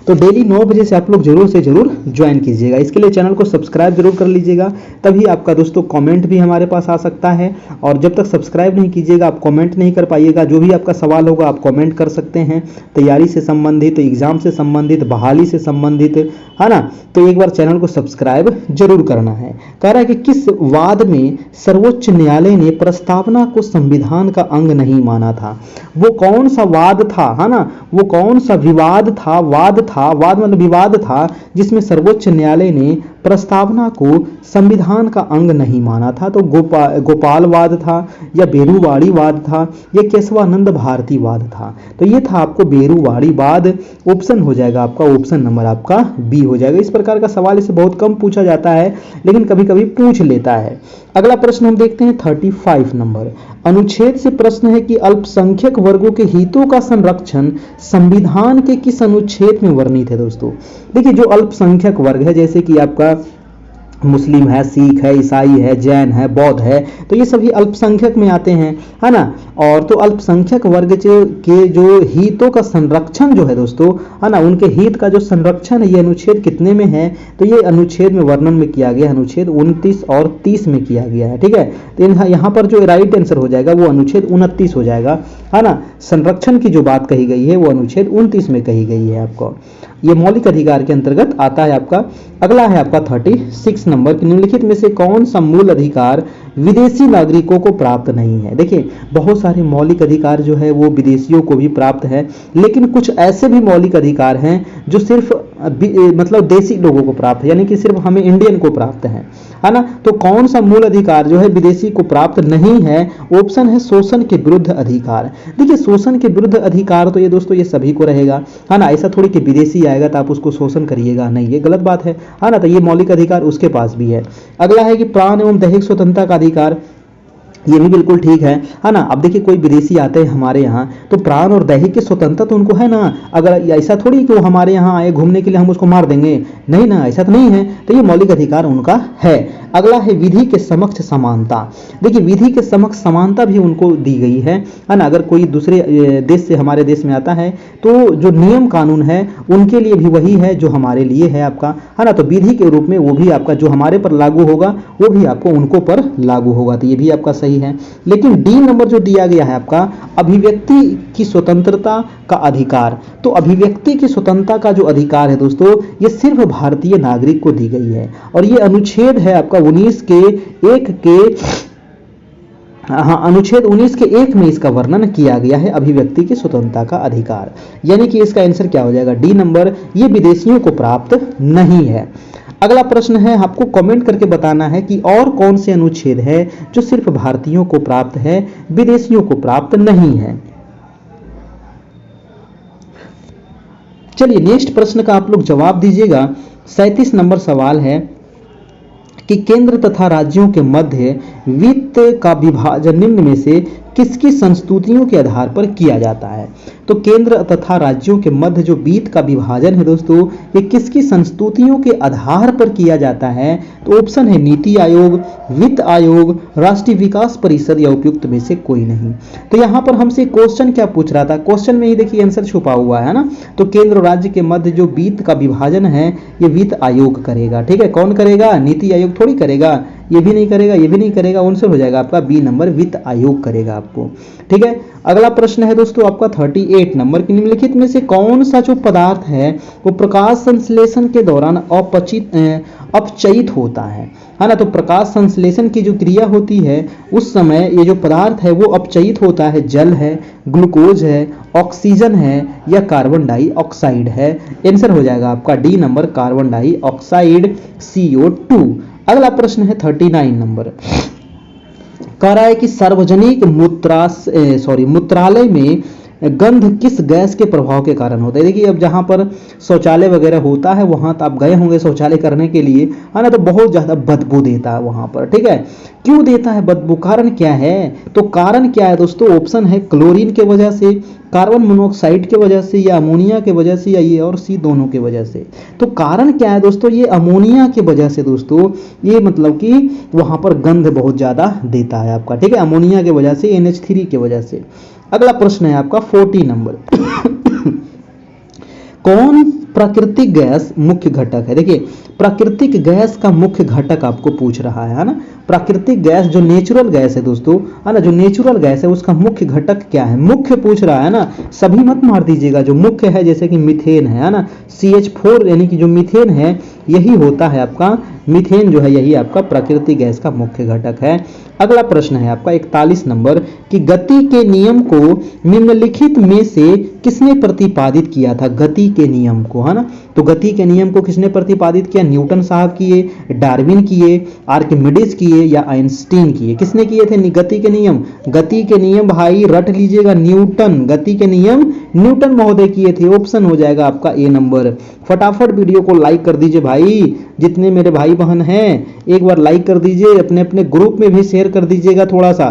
तो डेली 9 बजे से आप लोग जरूर से जरूर ज्वाइन कीजिएगा। इसके लिए चैनल को सब्सक्राइब जरूर कर लीजिएगा, तभी आपका दोस्तों कमेंट भी हमारे पास आ सकता है। और जब तक सब्सक्राइब नहीं कीजिएगा आप कमेंट नहीं कर पाइएगा। जो भी आपका सवाल होगा आप कमेंट कर सकते हैं, तैयारी से संबंधित, एग्जाम से संबंधित, बहाली से संबंधित, है ना। तो एक बार चैनल को सब्सक्राइब जरूर करना है। कह रहा है कि किस वाद में सर्वोच्च न्यायालय ने प्रस्तावना को संविधान का अंग नहीं माना था? वो कौन सा वाद था, है ना, वो कौन सा विवाद था, वाद मतलब विवाद था, जिसमें सर्वोच्च न्यायालय ने प्रस्तावना को संविधान का अंग नहीं माना था? तो गोपाल वाद था, या बेरुवाड़ी वाद था, या केशवानंद भारती वाद था? तो ये था आपको बेरुवाड़ी वाद। ऑप्शन हो जाएगा आपका, ऑप्शन नंबर आपका बी हो जाएगा। इस प्रकार का सवाल इसे बहुत कम पूछा जाता है, लेकिन कभी कभी पूछ लेता है। अगला प्रश्न हम देखते हैं 35 नंबर। अनुच्छेद से प्रश्न है कि अल्पसंख्यक वर्गों के हितों का संरक्षण संविधान के किस अनुच्छेद में वर्णित है? दोस्तों देखिए जो अल्पसंख्यक वर्ग है, जैसे कि आपका मुस्लिम है, सिख है, ईसाई है, जैन है, बौद्ध है, तो ये सभी अल्पसंख्यक में आते हैं, है ना। और तो अल्पसंख्यक वर्ग के जो हितों का संरक्षण जो है दोस्तों, है ना, उनके हित का जो संरक्षण है, ये अनुच्छेद कितने में है? तो ये अनुच्छेद में वर्णन में किया गया, अनुच्छेद 29 और 30 में किया गया है, ठीक है। तो यहाँ पर जो राइट आंसर हो जाएगा वो अनुच्छेद 29 हो जाएगा, है ना। संरक्षण की जो बात कही गई है वो अनुच्छेद 29 में कही गई है आपको। ये मौलिक अधिकार के अंतर्गत आता है आपका। अगला है आपका 36 नंबर। निम्नलिखित में से कौन सा मूल अधिकार विदेशी नागरिकों को प्राप्त नहीं है? देखिए बहुत सारे मौलिक अधिकार जो है वो विदेशियों को भी प्राप्त है, लेकिन कुछ ऐसे भी मौलिक अधिकार हैं जो सिर्फ मतलब देसी लोगों को प्राप्त है, यानी कि सिर्फ हमें इंडियन को प्राप्त है ना। तो कौन सा मूल अधिकार जो है विदेशी को प्राप्त नहीं है? ऑप्शन है शोषण के विरुद्ध अधिकार। देखिए शोषण के विरुद्ध अधिकार तो ये दोस्तों ये सभी को रहेगा, है ना। ऐसा थोड़ी कि विदेशी आएगा तो आप उसको शोषण करिएगा, नहीं, ये गलत बात है ना। तो ये मौलिक अधिकार उसके पास भी है। अगला है कि प्राण एवं दैहिक स्वतंत्रता का अधिकार, ये भी बिल्कुल ठीक है ना। अब देखिए कोई विदेशी आते हैं हमारे यहाँ तो प्राण और दैहिक की स्वतंत्रता तो उनको है ना। अगर ऐसा थोड़ी कि वो हमारे यहाँ आए घूमने के लिए हम उसको मार देंगे, नहीं ना, ऐसा तो नहीं है। तो ये मौलिक अधिकार उनका है। अगला है विधि के समक्ष समानता। देखिए विधि के समक्ष समानता भी उनको दी गई है ना। अगर कोई दूसरे देश से हमारे देश में आता है तो जो नियम कानून है उनके लिए भी वही है जो हमारे लिए है आपका, है ना। तो विधि के रूप में वो भी आपका जो हमारे पर लागू होगा वो भी आपको उनको पर लागू होगा, तो ये भी आपका सही है। लेकिन डी नंबर जो दिया गया है आपका अभिव्यक्ति की स्वतंत्रता का अधिकार, तो अभिव्यक्ति की स्वतंत्रता का जो अधिकार है दोस्तों ये सिर्फ भारतीय नागरिक को दी गई है। और ये अनुच्छेद है आपका 19 के 1 के, हाँ, अनुच्छेद 19 के 1 में इसका वर्णन किया गया है, अभिव्यक्ति की स्वतंत्रता का अधिकार। यानी कि इसका आंसर क्या हो जाएगा? डी नंबर, ये विदेशियों को प्राप्त नहीं है। अगला प्रश्न है, आपको कमेंट करके बताना है कि और कौन से अनुच्छेद है जो सिर्फ भारतीयों को प्राप्त है, विदेशियों को प्राप्त नहीं है। चलिए नेक्स्ट प्रश्न का आप लोग जवाब दीजिएगा। 37 नंबर सवाल है कि केंद्र तथा राज्यों के मध्य वित्त का विभाजन निम्न में से किसकी संस्तुतियों के आधार पर किया जाता है। तो केंद्र तथा राज्यों के मध्य जो वित्त का विभाजन है दोस्तों, ये किसकी संस्तुतियों के आधार पर किया जाता है। तो ऑप्शन है नीति आयोग, वित्त आयोग, राष्ट्रीय विकास परिषद या उपयुक्त में से कोई नहीं। तो यहाँ पर हमसे क्वेश्चन क्या पूछ रहा था, क्वेश्चन में ही देखिए आंसर छुपा हुआ है ना। तो केंद्र और राज्य के मध्य जो वित्त का विभाजन है ये वित्त आयोग करेगा। ठीक है, कौन करेगा, नीति आयोग थोड़ी करेगा, ये भी नहीं करेगा, ये भी नहीं करेगा, आंसर हो जाएगा आपका बी नंबर, वित्त आयोग करेगा आपको। ठीक है, अगला प्रश्न है दोस्तों आपका 38 नंबर की, निम्नलिखित में से कौन सा जो पदार्थ है वो प्रकाश संश्लेषण के दौरान अपचयित होता है ना। तो प्रकाश संश्लेषण की जो क्रिया होती है उस समय ये जो पदार्थ है वो अपचयित होता है। जल है, ग्लूकोज है, ऑक्सीजन है या कार्बन डाइऑक्साइड है। आंसर हो जाएगा आपका D number, carbon dioxide CO2। अगला प्रश्न है 39 नंबर, कह रहा है कि सार्वजनिक मूत्रालय में गंध किस गैस के प्रभाव के कारण होता है। देखिए अब जहाँ पर शौचालय वगैरह होता है वहाँ तो आप गए होंगे शौचालय करने के लिए, है ना, तो बहुत ज़्यादा बदबू देता है वहाँ पर। ठीक है, क्यों देता है बदबू, कारण क्या है। तो कारण क्या है दोस्तों, ऑप्शन है क्लोरीन के वजह से, कार्बन मोनोऑक्साइड के वजह से, या अमोनिया के वजह से, या ये और सी दोनों के वजह से। तो कारण क्या है दोस्तों, ये अमोनिया के वजह से दोस्तों, ये मतलब कि वहाँ पर गंध बहुत ज़्यादा देता है आपका। ठीक है, अमोनिया के वजह से, NH3 के वजह से। अगला प्रश्न है आपका 40 नंबर कौन प्राकृतिक गैस मुख्य घटक है। देखिए प्राकृतिक गैस का मुख्य घटक आपको पूछ रहा है ना। प्राकृतिक गैस जो नेचुरल गैस है दोस्तों, है ना, जो नेचुरल गैस है उसका मुख्य घटक क्या है, मुख्य पूछ रहा है ना, सभी मत मार दीजिएगा। जो मुख्य है जैसे कि मीथेन है ना, CH4 यानी कि जो मीथेन है यही होता है आपका, मीथेन जो है यही आपका प्राकृतिक गैस का मुख्य घटक है। अगला प्रश्न है आपका 41 नंबर कि गति के नियम को निम्नलिखित में से किसने प्रतिपादित किया था। गति के नियम को, है ना, तो गति के नियम को किसने प्रतिपादित किया, न्यूटन साहब किए, डार्विन किए, आर्किमिडीज किए या आइंस्टीन किए। किसने किए थे गति के नियम, गति के नियम भाई रट लीजिएगा, न्यूटन, गति के नियम न्यूटन महोदय किए थे। ऑप्शन हो जाएगा आपका ए नंबर। फटाफट वीडियो को लाइक कर दीजिए भाई, जितने मेरे भाई बहन हैं एक बार लाइक कर दीजिए, अपने अपने ग्रुप में भी शेयर कर दीजिएगा थोड़ा सा।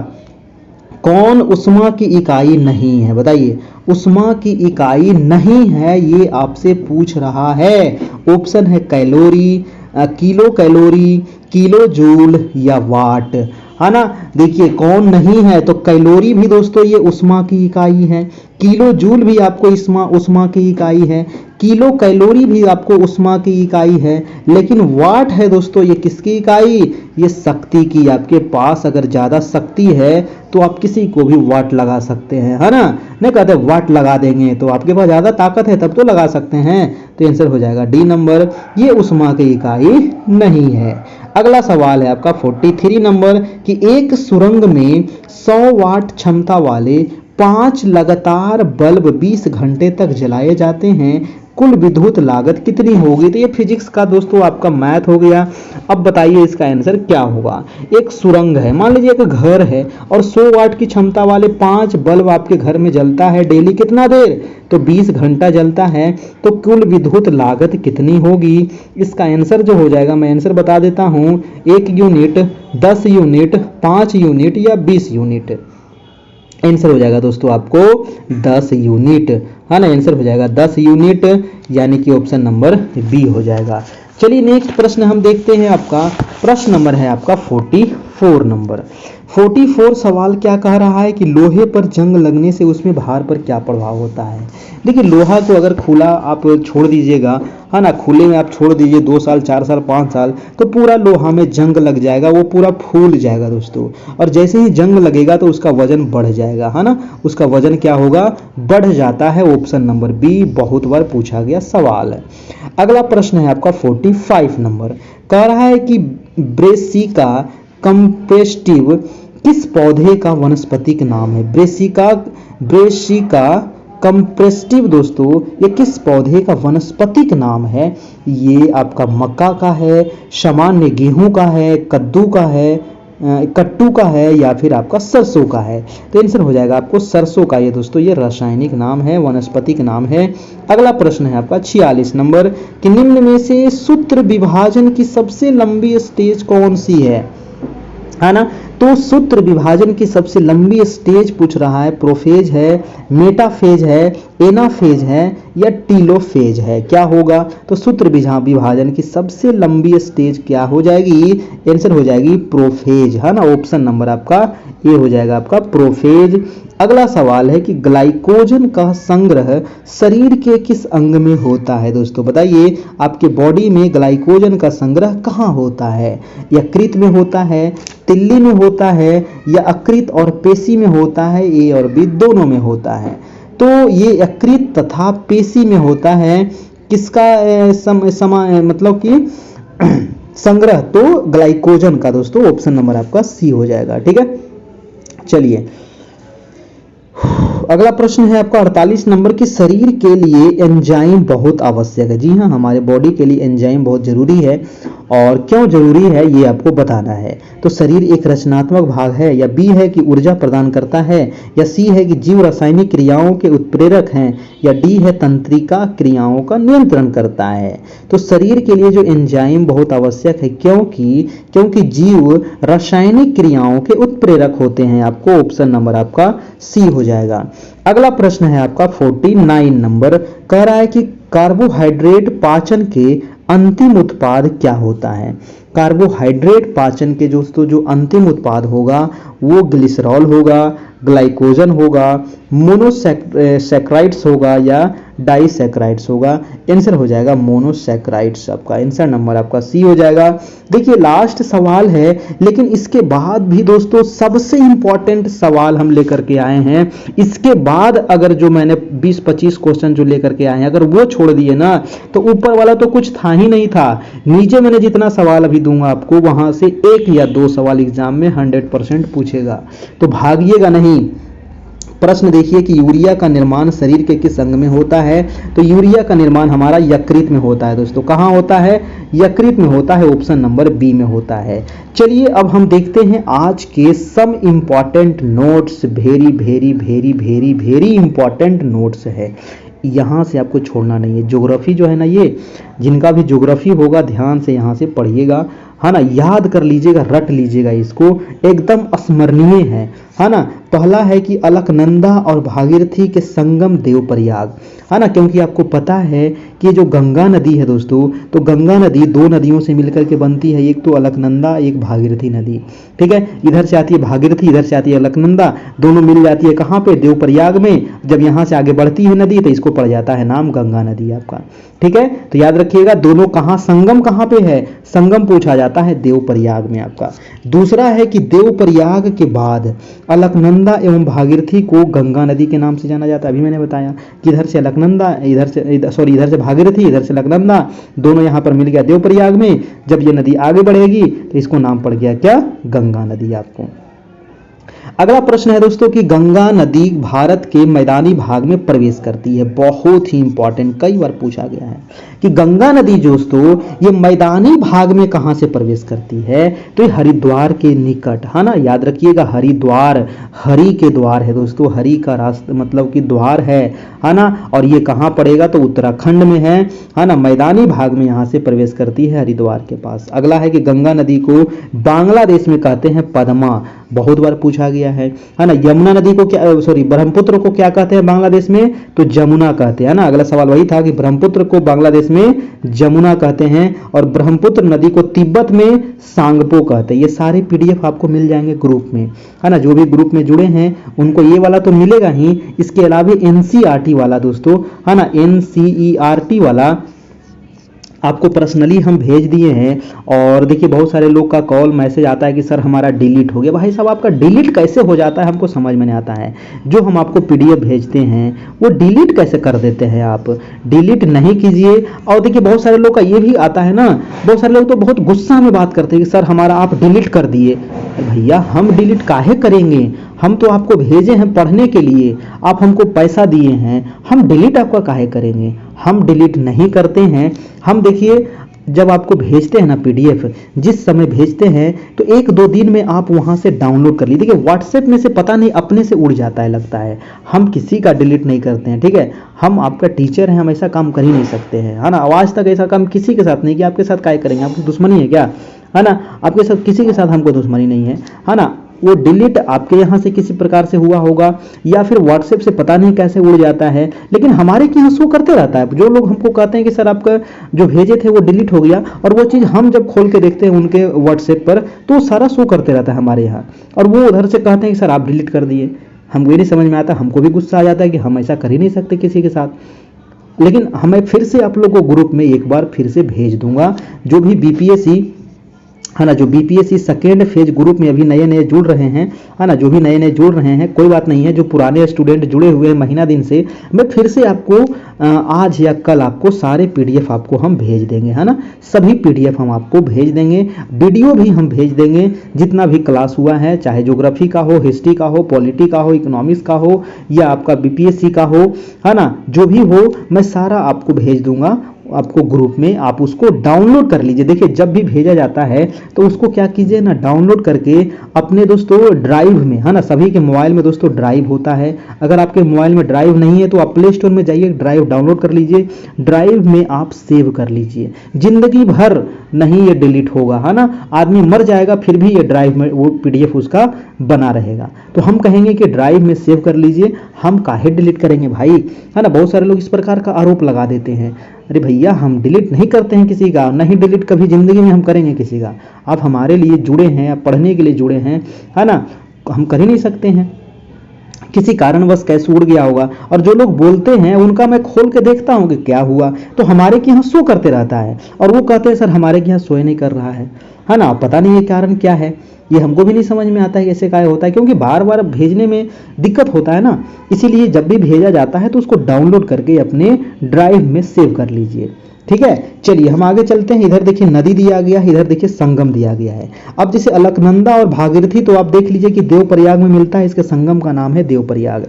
कौन ऊष्मा की इकाई नहीं है, बताइए, ऊष्मा की इकाई नहीं है ये आपसे पूछ रहा है। ऑप्शन है calorie, kilo calorie, kilo joule या वाट, है ना। देखिए कौन नहीं है, तो कैलोरी भी दोस्तों ये ऊष्मा की इकाई है, किलो जूल भी आपको ऊष्मा की इकाई है, किलो कैलोरी भी आपको ऊष्मा की इकाई है, लेकिन वाट है दोस्तों ये किसकी इकाई, ये शक्ति की। आपके पास अगर ज्यादा शक्ति है तो आप किसी को भी वाट लगा सकते हैं, है ना, नहीं कहते वाट लगा देंगे, तो आपके पास ज्यादा ताकत है तब तो लगा सकते हैं। तो आंसर हो जाएगा डी नंबर, ये ऊष्मा की इकाई नहीं है। अगला सवाल है आपका 43 नंबर कि एक सुरंग में 100 वाट क्षमता वाले 5 लगातार बल्ब 20 घंटे तक जलाए जाते हैं, कुल विद्युत लागत कितनी होगी। तो ये फिजिक्स का दोस्तों आपका मैथ हो गया। अब बताइए इसका आंसर क्या होगा। एक सुरंग है, मान लीजिए एक घर है और 100 वाट की क्षमता वाले 5 बल्ब आपके घर में जलता है डेली, कितना देर, तो 20 घंटा जलता है, तो कुल विद्युत लागत कितनी होगी। इसका आंसर जो हो जाएगा, मैं आंसर बता देता हूं, 1 यूनिट, 10 यूनिट, 5 यूनिट या 20 यूनिट। आंसर हो जाएगा दोस्तों आपको 10 यूनिट, है ना, आंसर हो जाएगा 10 यूनिट, यानी कि ऑप्शन नंबर बी हो जाएगा। चलिए नेक्स्ट प्रश्न हम देखते हैं। आपका प्रश्न नंबर है आपका 44 नंबर। 44 सवाल क्या कह रहा है कि लोहे पर जंग लगने से उसमें भार पर क्या प्रभाव होता है। देखिए लोहा को अगर खुला आप छोड़ दीजिएगा, है ना, खुले में आप छोड़ दीजिए 2 साल 4 साल 5 साल, तो पूरा लोहा में जंग लग जाएगा, वो पूरा फूल जाएगा दोस्तों। और जैसे ही जंग लगेगा तो उसका वजन बढ़ जाएगा, है ना, उसका वजन क्या होगा, बढ़ जाता है। ऑप्शन नंबर बी बहुत बार पूछा गया सवाल है। अगला प्रश्न है आपका 45 नंबर, कह रहा है कि ब्रेसिका कंप्रेस्टिव किस पौधे का वनस्पतिक नाम है। ब्रेसिका कंप्रेस्टिव दोस्तों ये किस पौधे का वनस्पतिक नाम है। ये आपका मक्का का है, सामान्य गेहूं का है, कद्दू का है, कट्टू का है या फिर आपका सरसों का है? तो आंसर हो जाएगा आपको सरसों का। ये दोस्तों ये रासायनिक नाम है, वनस्पतिक नाम है। अगला प्रश्न है आपका 46 नंबर कि निम्न में से सूत्र विभाजन की सबसे लंबी स्टेज कौन सी है ना? तो सूत्र विभाजन की सबसे लंबी स्टेज पूछ रहा है, प्रोफेज है, मेटाफेज है, एनाफेज है या टीलोफेज है? क्या होगा? तो सूत्र विभाजन की सबसे लंबी स्टेज क्या हो जाएगी? आंसर हो जाएगी प्रोफेज, है ना। ऑप्शन नंबर आपका ए हो जाएगा आपका प्रोफेज। अगला सवाल है कि ग्लाइकोजन का संग्रह शरीर के किस अंग में होता है? दोस्तों बताइए, आपके बॉडी में ग्लाइकोजन का संग्रह कहाँ होता है? यकृत में होता है, तिल्ली में होता है या यकृत और पेशी में होता है? ए और बी दोनों में होता है। तो ये यकृत तथा पेशी में होता है। किसका मतलब कि संग्रह? तो ग्लाइकोजन का दोस्तों। ऑप्शन नंबर आपका सी हो जाएगा। ठीक है, चलिए अगला प्रश्न है आपका 48 नंबर की शरीर के लिए एंजाइम बहुत आवश्यक है। जी हाँ, हमारे बॉडी के लिए एंजाइम बहुत जरूरी है और क्यों जरूरी है ये आपको बताना है। तो शरीर एक रचनात्मक भाग है, या बी है कि ऊर्जा प्रदान करता है, या सी है कि जीव रासायनिक क्रियाओं के उत्प्रेरक हैं, या डी है तंत्रिका क्रियाओं का नियंत्रण करता है। तो शरीर के लिए जो एंजाइम बहुत आवश्यक है, क्योंकि जीव रासायनिक क्रियाओं के उत्प्रेरक होते हैं। आपको ऑप्शन नंबर आपका सी हो जाएगा। अगला प्रश्न है आपका 49 नंबर, कह रहा है कि कार्बोहाइड्रेट पाचन के अंतिम उत्पाद क्या होता है? कार्बोहाइड्रेट पाचन के जो अंतिम उत्पाद होगा वो ग्लिसरॉल होगा, ग्लाइकोजन होगा, मोनोसैक्राइड्स होगा या डाइसैक्राइड्स होगा? आंसर हो जाएगा मोनोसैक्राइड्स। आपका आंसर नंबर आपका सी हो जाएगा। देखिए लास्ट सवाल है, लेकिन इसके बाद भी दोस्तों सबसे इंपॉर्टेंट सवाल हम लेकर के आए हैं। इसके बाद अगर जो मैंने 20-25 क्वेश्चन जो लेकर के आए हैं, अगर वो छोड़ दिए ना तो ऊपर वाला तो कुछ था ही नहीं था। नीचे मैंने जितना सवाल अभी दूंगा आपको, वहां से 1 या 2 सवाल एग्जाम में 100% पूछेगा, तो भागिएगा नहीं। प्रश्न देखिए कि यूरिया का निर्माण शरीर के किस अंग में होता है? तो यूरिया का निर्माण हमारा यकृत में होता है दोस्तों। कहाँ होता है? यकृत में होता है। ऑप्शन नंबर बी में होता है। चलिए अब हम देखते हैं आज के some important notes. Very very very very very important notes है, यहाँ से आपको छोड़ना नहीं है। ज्योग्राफी जो है ना, ये जिनका भी ज्योग्राफी होगा ध्यान से यहाँ से पढ़िएगा, है ना, याद कर लीजिएगा, रट लीजिएगा इसको, एकदम स्मरणीय है ना। पहला है कि अलकनंदा और भागीरथी के संगम देवप्रयाग, है ना, क्योंकि आपको पता है कि जो गंगा नदी है दोस्तों, तो गंगा नदी 2 नदियों से मिलकर के बनती है, एक तो अलकनंदा, एक भागीरथी नदी। ठीक है, इधर से आती है भागीरथी, इधर से आती है अलकनंदा, दोनों मिल जाती है कहाँ पे? देवप्रयाग में। जब यहाँ से आगे बढ़ती है नदी तो इसको पड़ जाता है नाम गंगा नदी आपका। ठीक है, तो याद रखिएगा दोनों कहाँ, संगम कहाँ पे है? संगम पूछा जाता है देवप्रयाग में आपका। दूसरा है कि देवप्रयाग के बाद अलकनंदा एवं भागीरथी को गंगा नदी के नाम से जाना जाता है। अभी मैंने बताया कि इधर से अलकनंदा, इधर से भागीरथी, इधर से अलकनंदा, दोनों यहाँ पर मिल गया देवप्रयाग में। जब ये नदी आगे बढ़ेगी तो इसको नाम पड़ गया क्या? गंगा नदी आपको। अगला प्रश्न है दोस्तों कि गंगा नदी भारत के मैदानी भाग में प्रवेश करती है। बहुत ही इंपॉर्टेंट, कई बार पूछा गया है कि गंगा नदी दोस्तों ये मैदानी भाग में कहां से प्रवेश करती है? तो ये हरिद्वार के निकट, है ना, याद रखिएगा। हरिद्वार, हरि के द्वार है दोस्तों, हरि का रास्ता मतलब कि द्वार है ना। और ये कहां पड़ेगा? तो उत्तराखंड में है ना, मैदानी भाग में यहां से प्रवेश करती है हरिद्वार के पास। अगला है कि गंगा नदी को बांग्लादेश में कहते हैं पद्मा, बहुत बार पूछा गया है ना। यमुना नदी को क्या, ब्रह्मपुत्र को क्या कहते हैं बांग्लादेश में? तो जमुना कहते हैं ना। अगला सवाल वही था कि ब्रह्मपुत्र को बांग्लादेश में जमुना कहते हैं और ब्रह्मपुत्र नदी को तिब्बत में सांगपो कहते हैं। ये सारे पीडीएफ आपको मिल जाएंगे ग्रुप में, है ना। जो भी ग्रुप में जुड़े हैं उनको ये वाला तो मिलेगा ही, इसके अलावा एनसीईआरटी वाला दोस्तों, है ना, एनसीईआरटी वाला आपको पर्सनली हम भेज दिए हैं। और देखिए बहुत सारे लोग का कॉल मैसेज आता है कि सर हमारा डिलीट हो गया। भाई साहब आपका डिलीट कैसे हो जाता है हमको समझ में नहीं आता है। जो हम आपको पीडीएफ भेजते हैं वो डिलीट कैसे कर देते हैं आप? डिलीट नहीं कीजिए। और देखिए बहुत सारे लोग का ये भी आता है ना, बहुत सारे लोग तो बहुत गुस्सा में बात करते हैं कि सर हमारा आप डिलीट कर दिए। भैया हम डिलीट काहे करेंगे? हम तो आपको भेजे हैं पढ़ने के लिए, आप हमको पैसा दिए हैं, हम डिलीट आपका काहे करेंगे? हम डिलीट नहीं करते हैं। हम देखिए जब आपको भेजते हैं ना पीडीएफ, जिस समय भेजते हैं तो 1-2 दिन में आप वहां से डाउनलोड कर लीजिए। देखिए व्हाट्सएप में से पता नहीं अपने से उड़ जाता है, लगता है। हम किसी का डिलीट नहीं करते हैं, ठीक है। हम आपका टीचर हैं, हम ऐसा काम कर ही नहीं सकते हैं, है ना। आज तक ऐसा काम किसी के साथ नहीं किया। आपके साथ काय करेंगे, आपकी दुश्मनी है क्या, है ना। आपके साथ किसी के साथ हमको दुश्मनी नहीं है ना। वो डिलीट आपके यहाँ से किसी प्रकार से हुआ होगा, या फिर व्हाट्सएप से पता नहीं कैसे उड़ जाता है, लेकिन हमारे यहाँ शो करते रहता है। जो लोग हमको कहते हैं कि सर आपका जो भेजे थे वो डिलीट हो गया, और वो चीज़ हम जब खोल के देखते हैं उनके व्हाट्सएप पर तो सारा शो करते रहता है हमारे यहाँ, और वो उधर से कहते हैं कि सर आप डिलीट कर दिए। हमको ये नहीं समझ में आता, हमको भी गुस्सा आ जाता है कि हम ऐसा कर ही नहीं सकते किसी के साथ। लेकिन हमें फिर से आप लोगों को ग्रुप में एक बार फिर से भेज दूंगा, जो भी बीपीएससी है ना, जो बीपीएससी सेकेंड फेज ग्रुप में अभी नए नए जुड़ रहे हैं, है ना, जो भी नए नए जुड़ रहे हैं, कोई बात नहीं है। जो पुराने स्टूडेंट जुड़े हुए हैं महीना दिन से, मैं फिर से आपको आज या कल आपको सारे पीडीएफ आपको हम भेज देंगे, है ना। सभी पीडीएफ हम आपको भेज देंगे, वीडियो भी हम भेज देंगे। जितना भी क्लास हुआ है, चाहे ज्योग्राफी का हो, हिस्ट्री का हो, पॉलिटी का हो, इकोनॉमिक्स का हो, या आपका बीपीएससी का हो, है ना, जो भी हो मैं सारा आपको भेज दूंगा आपको ग्रुप में। आप उसको डाउनलोड कर लीजिए। देखिए जब भी भेजा जाता है तो उसको क्या कीजिए ना, डाउनलोड करके अपने दोस्तों ड्राइव में, है ना, सभी के मोबाइल में दोस्तों ड्राइव होता है। अगर आपके मोबाइल में ड्राइव नहीं है तो आप प्ले स्टोर में जाइए, ड्राइव डाउनलोड कर लीजिए, ड्राइव में आप सेव कर लीजिए। जिंदगी भर नहीं ये डिलीट होगा, है ना। आदमी मर जाएगा फिर भी ये ड्राइव में वो पीडीएफ उसका बना रहेगा। तो हम कहेंगे कि ड्राइव में सेव कर लीजिए, हम काहे डिलीट करेंगे भाई, है ना। बहुत सारे लोग इस प्रकार का आरोप लगा देते हैं, अरे भैया हम डिलीट नहीं करते हैं किसी का, नहीं डिलीट कभी जिंदगी में हम करेंगे किसी का। आप हमारे लिए जुड़े हैं, आप पढ़ने के लिए जुड़े हैं, है ना, हम कर ही नहीं सकते हैं। किसी कारणवश कैसे उड़ गया होगा, और जो लोग बोलते हैं उनका मैं खोल के देखता हूँ कि क्या हुआ, तो हमारे के यहाँ शो करते रहता है, और वो कहते हैं सर हमारे के यहाँ शो नहीं कर रहा है ना। पता नहीं ये कारण क्या है, ये हमको भी नहीं समझ में आता है कैसे क्या होता है, क्योंकि बार बार भेजने में दिक्कत होता है ना। इसीलिए जब भी भेजा जाता है तो उसको डाउनलोड करके अपने ड्राइव में सेव कर लीजिए, ठीक है। चलिए हम आगे चलते हैं। इधर देखिए नदी दिया गया है, इधर देखिए संगम दिया गया है। अब जैसे अलकनंदा और भागीरथी तो आप देख लीजिए कि देवप्रयाग में मिलता है, इसके संगम का नाम है देवप्रयाग।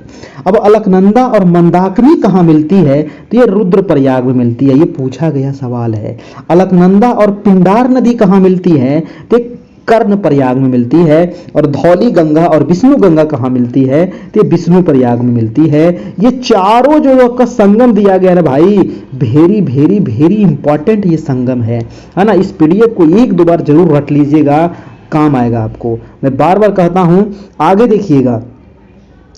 अब अलकनंदा और मंदाकिनी कहाँ मिलती है, तो ये रुद्रप्रयाग में मिलती है। ये पूछा गया सवाल है। अलकनंदा और पिंडार नदी कहाँ मिलती है, तो कर्ण प्रयाग में मिलती है। और धौली गंगा और विष्णु गंगा कहाँ मिलती है, तो ये विष्णु प्रयाग में मिलती है। ये चारों जो आपका संगम दिया गया है भाई, वेरी वेरी वेरी इंपॉर्टेंट ये संगम है ना। इस पीडीएफ को 1-2 बार जरूर रट लीजिएगा, काम आएगा आपको। मैं बार बार कहता हूं। आगे देखिएगा,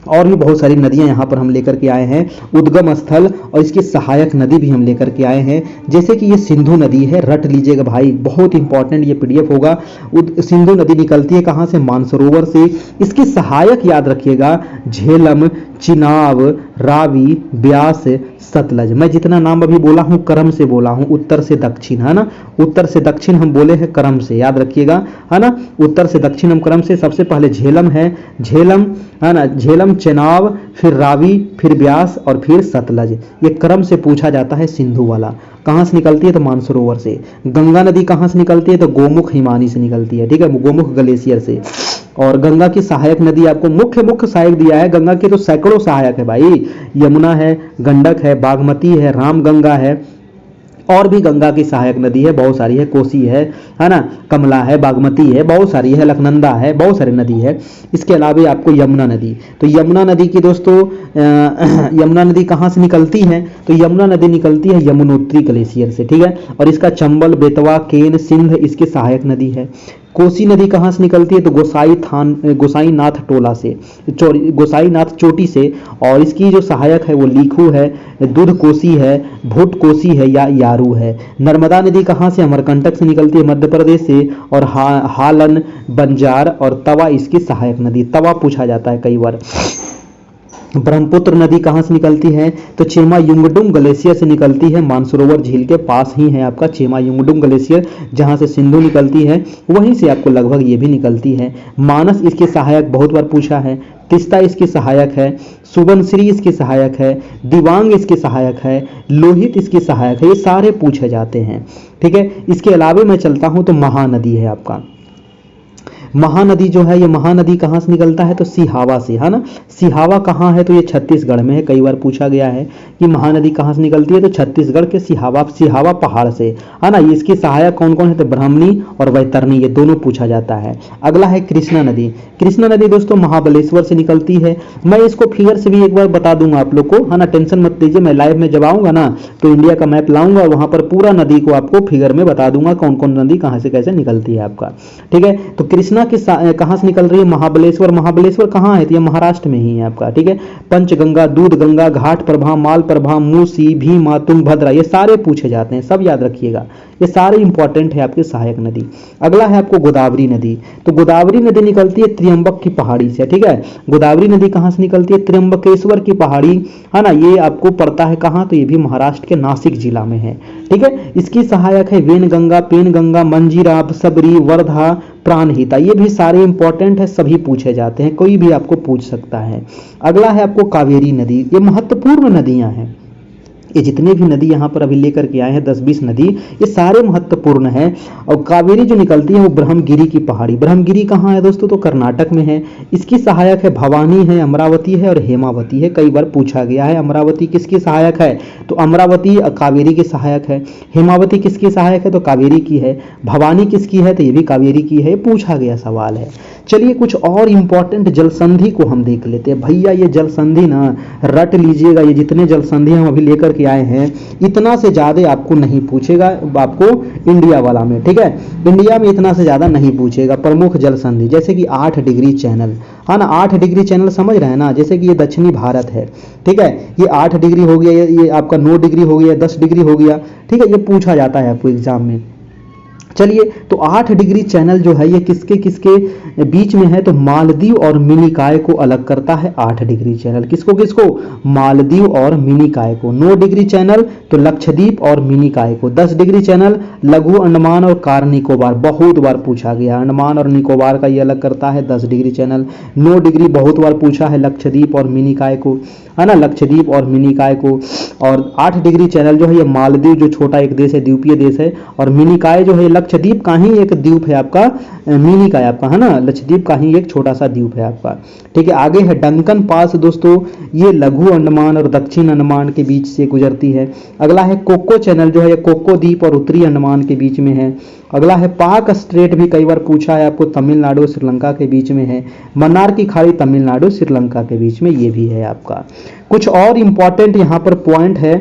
और भी बहुत सारी नदियां यहाँ पर हम लेकर के आए हैं, उद्गम स्थल और इसकी सहायक नदी भी हम लेकर के आए हैं। जैसे कि ये सिंधु नदी है, रट लीजिएगा भाई, बहुत इंपॉर्टेंट ये पीडीएफ होगा। सिंधु नदी निकलती है कहाँ से, मानसरोवर से। इसकी सहायक याद रखिएगा, झेलम, चिनाब, रावी, ब्यास, सतलज। मैं जितना नाम अभी बोला हूँ क्रम से बोला हूँ, उत्तर से दक्षिण, है ना। उत्तर से दक्षिण हम बोले हैं क्रम से, याद रखिएगा, है ना। उत्तर से दक्षिण हम क्रम से। सबसे पहले झेलम है, झेलम, है ना, झेलम, चेनाब, फिर रावी, फिर ब्यास और फिर सतलज। ये क्रम से पूछा जाता है। सिंधु वाला कहाँ से निकलती है, तो मानसरोवर से। गंगा नदी कहाँ से निकलती है, तो गोमुख हिमानी से निकलती है, ठीक है, गोमुख ग्लेशियर से। और गंगा की सहायक नदी आपको मुख्य सहायक दिया है। गंगा की तो सैकड़ों सहायक है भाई, यमुना है, गंडक है, बागमती है, रामगंगा है, और भी गंगा की सहायक नदी है, बहुत सारी है, कोसी है ना, कमला है, बागमती है, बहुत सारी है, अलकनंदा है, बहुत सारी नदी है। इसके अलावा आपको यमुना नदी, तो यमुना नदी की दोस्तों यमुना नदी कहाँ से निकलती है, तो यमुना नदी निकलती है यमुनोत्री ग्लेशियर से, ठीक है। और इसका चंबल, बेतवा, केन, सिंध इसकी सहायक नदी है। कोसी नदी कहाँ से निकलती है, तो गोसाईनाथ टोला से, गोसाईनाथ चोटी से। और इसकी जो सहायक है वो लीखू है, दूध कोसी है, भुट कोसी है या यारू है। नर्मदा नदी कहाँ से, अमरकंटक से निकलती है, मध्य प्रदेश से। और हालन, बंजार और तवा इसकी सहायक नदी। तवा पूछा जाता है कई बार। ब्रह्मपुत्र नदी कहाँ से निकलती है, तो चेमा युंगडुंग ग्लेशियर से निकलती है। मानसरोवर झील के पास ही है आपका चेमा युंगडुंग ग्लेशियर, जहाँ से सिंधु निकलती है, वहीं से आपको लगभग ये भी निकलती है। मानस इसके सहायक बहुत बार पूछा है। तिस्ता इसकी सहायक है, सुबनश्री इसकी सहायक है, दिवांग इसकी सहायक है, लोहित इसकी सहायक है। ये सारे पूछे जाते हैं, ठीक है। इसके अलावा मैं चलता हूँ तो महानदी है आपका। महानदी जो है, ये महानदी कहाँ से निकलता है, तो सिहावा से, है ना। सिहावा कहाँ है, तो ये छत्तीसगढ़ में है। कई बार पूछा गया है कि महानदी कहाँ से निकलती है, तो छत्तीसगढ़ के सिहावा पहाड़ से, है ना। इसके सहायक कौन कौन है, तो ब्राह्मणी और वैतरणी, ये दोनों पूछा जाता है। अगला है कृष्णा नदी। कृष्णा नदी दोस्तों महाबलेश्वर से निकलती है। मैं इसको फिगर से भी एक बार बता दूंगा आप लोग को, है ना, टेंशन मत लीजिए। मैं लाइव में जब आऊंगा ना तो इंडिया का मैप लाऊंगा और वहां पर पूरा नदी को आपको फिगर में बता दूंगा कौन कौन नदी कहां से कैसे निकलती है आपका, ठीक है। तो कृष्णा कहां से निकल रही है, महाबलेश्वर। महाबलेश्वर कहां है, तो ये महाराष्ट्र में ही है आपका, ठीक है। पंचगंगा, दूध गंगा, घाट प्रभा, माल प्रभा, मूसी, भीमा, तुंगभद्रा, ये सारे पूछे जाते हैं, सब याद रखिएगा, ये सारे इंपॉर्टेंट है आपके सहायक नदी। अगला है आपको गोदावरी नदी। तो गोदावरी नदी निकलती है त्र्यंबक की पहाड़ी से, ठीक है। गोदावरी नदी कहां से निकलती है, त्र्यंबकेश्वर की पहाड़ी, है ना। ये आपको पड़ता है कहां, तो ये भी महाराष्ट्र के नासिक जिला में है, ठीक है। इसकी सहायक है वेनगंगा, पेनगंगा, मंजीरा, सबरी, वर्धा, प्राणहिता, ये भी सारे इंपॉर्टेंट है, सभी पूछे जाते हैं, कोई भी आपको पूछ सकता है। अगला है आपको कावेरी नदी। ये महत्वपूर्ण नदियां हैं, ये जितने भी नदी यहाँ पर अभी लेकर के आए हैं 10-20 नदी, ये सारे महत्वपूर्ण हैं। और कावेरी जो निकलती है वो ब्रह्मगिरी की पहाड़ी। ब्रह्मगिरी कहाँ है दोस्तों, तो कर्नाटक में है। इसकी सहायक है भवानी है, अमरावती है और हेमावती है। कई बार पूछा गया है अमरावती किसकी सहायक है, तो अमरावती कावेरी की सहायक है। हेमावती किसकी सहायक है, तो कावेरी की है। भवानी किसकी है, तो ये भी कावेरी की है, पूछा गया सवाल है। चलिए कुछ और इंपॉर्टेंट जलसंधि को हम देख लेते हैं। भैया ये जलसंधि ना रट लीजिएगा, ये जितने जलसंधि हम अभी लेकर के आए हैं इतना से ज्यादा आपको नहीं पूछेगा, आपको इंडिया वाला में, ठीक है। इंडिया में इतना से ज्यादा नहीं पूछेगा। प्रमुख जलसंधि जैसे कि 8 डिग्री चैनल, हाँ ना, 8 डिग्री चैनल समझ रहे हैं ना, जैसे कि ये दक्षिणी भारत है, ठीक है। ये 8 डिग्री हो गया, ये आपका 9 डिग्री हो गया, 10 डिग्री हो गया, ठीक है। ये पूछा जाता है आपको एग्जाम में। चलिए तो 8 डिग्री चैनल जो है ये किसके किसके बीच में है, तो मालदीव और मिनिकॉय को अलग करता है 8 डिग्री चैनल। किसको किसको, मालदीव और मिनिकॉय को। 9 डिग्री चैनल तो लक्षद्वीप और मिनिकॉय को। 10 डिग्री चैनल लघु अंडमान और कार निकोबार, बहुत बार पूछा गया, अंडमान और निकोबार का ये अलग करता है 10 डिग्री चैनल। 9 डिग्री बहुत बार पूछा है लक्षद्वीप और मिनिकॉय को, है ना, लक्षद्वीप और मिनिकॉय को। और 8 डिग्री चैनल जो है ये मालदीव जो छोटा एक देश है, द्वीपीय देश है, और मिनिकॉय जो है लक्षद्वीप का ही एक द्वीप है आपका, मिनिकॉय आपका, है ना, लक्षद्वीप का ही एक छोटा सा द्वीप है आपका, ठीक है। आगे है डंकन पास दोस्तों, ये लघु अंडमान और दक्षिण अंडमान के बीच से गुजरती है। अगला है कोको चैनल जो है कोको द्वीप और उत्तरी अंडमान के बीच में है। अगला है पाक स्ट्रेट, भी कई बार पूछा है आपको, तमिलनाडु और श्रीलंका के बीच में है। मन्नार की खाड़ी तमिलनाडु श्रीलंका के बीच में, ये भी है आपका। कुछ और इंपॉर्टेंट यहाँ पर पॉइंट है,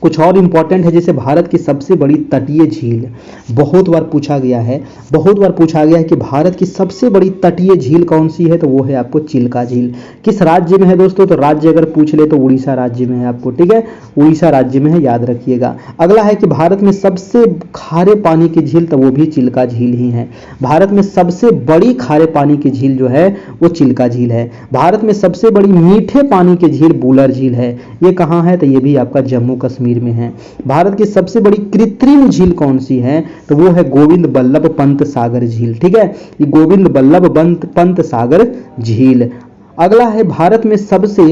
कुछ और इंपॉर्टेंट है, जैसे भारत की सबसे बड़ी तटीय झील, बहुत बार पूछा गया है, बहुत बार पूछा गया है कि भारत की सबसे बड़ी तटीय झील कौन सी है, तो वो है आपको चिल्का झील। किस राज्य में है दोस्तों, तो राज्य अगर पूछ ले तो उड़ीसा राज्य में है आपको, ठीक है, उड़ीसा राज्य में है, याद रखिएगा। अगला है कि भारत में सबसे खारे पानी की झील, तो वो भी चिल्का झील ही है। भारत में सबसे बड़ी खारे पानी की झील जो है वो चिल्का झील है। भारत में सबसे बड़ी मीठे पानी की झील बूलर झील है, ये कहाँ है, तो ये भी आपका जम्मू कश्मीर में है। भारत की सबसे बड़ी कृत्रिम झील कौन सी है, तो वो है गोविंद बल्लभ पंत सागर झील, ठीक है, ये गोविंद बल्लभ पंत सागर झील। अगला है भारत में सबसे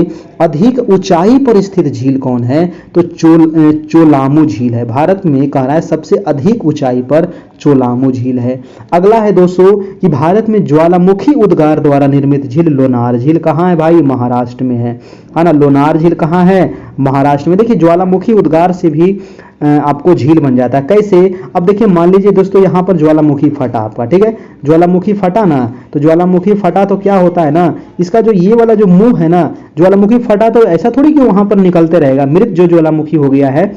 अधिक ऊंचाई पर स्थित झील कौन है, तो चोलामू झील है। भारत में कह रहा है सबसे अधिक ऊंचाई पर चोलामू झील है। अगला है दोस्तों कि भारत में ज्वालामुखी उद्गार द्वारा निर्मित झील लोनार झील कहाँ है भाई, महाराष्ट्र में है ना। लोनार झील कहाँ है, महाराष्ट्र में। देखिए ज्वालामुखी उद्गार से भी आपको झील बन जाता है। कैसे, अब देखिए मान लीजिए दोस्तों यहाँ पर ज्वालामुखी फटा आपका, ठीक है, ज्वालामुखी फटा ना, तो ज्वालामुखी फटा तो क्या होता है ना, इसका जो ये वाला जो मुंह है ना, ज्वालामुखी फटा तो ऐसा थोड़ी कि वहां पर निकलते रहेगा, मृत जो ज्वालामुखी हो गया है,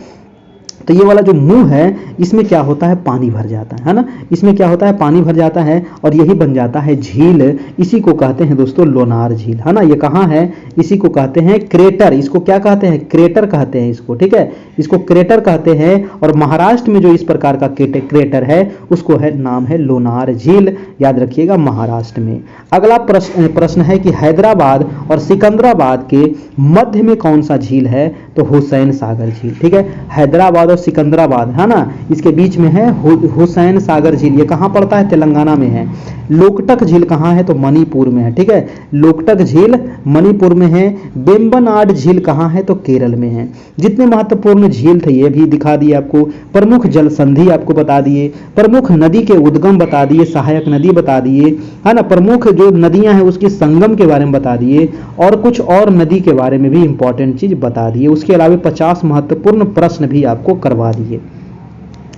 तो ये वाला जो मुंह है इसमें क्या होता है, पानी भर जाता है ना, इसमें क्या होता है, पानी भर जाता है और यही बन जाता है झील। इसी को कहते हैं दोस्तों लोनार झील, है ना। ये कहाँ है, इसी को कहते हैं क्रेटर, इसको क्या कहते हैं, क्रेटर कहते हैं इसको, ठीक है, इसको क्रेटर कहते हैं। और महाराष्ट्र में जो इस प्रकार का क्रेटर है उसको है नाम है लोनार झील, याद रखिएगा, महाराष्ट्र में। अगला प्रश्न है कि हैदराबाद और सिकंदराबाद के मध्य में कौन सा झील है, तो हुसैन सागर झील, ठीक है। हैदराबाद और सिकंदराबाद है ना, इसके बीच में है हुसैन सागर झील। ये कहाँ पड़ता है? तेलंगाना में है। लोकटक झील कहाँ है? तो मणिपुर में है, ठीक है। लोकटक झील मणिपुर में है। वेम्बनाड झील कहाँ है? तो केरल में है। जितने महत्वपूर्ण झील थे ये भी दिखा दिए आपको। प्रमुख जल संधि आपको बता दिए, प्रमुख नदी के उद्गम बता दिए, सहायक नदी बता दिए, है ना। प्रमुख जो नदियां हैं उसके संगम के बारे में बता दिए, और कुछ और नदी के बारे में भी इंपॉर्टेंट चीज बता दिए। उसके अलावा 50 महत्वपूर्ण प्रश्न भी आपको करवा दिए।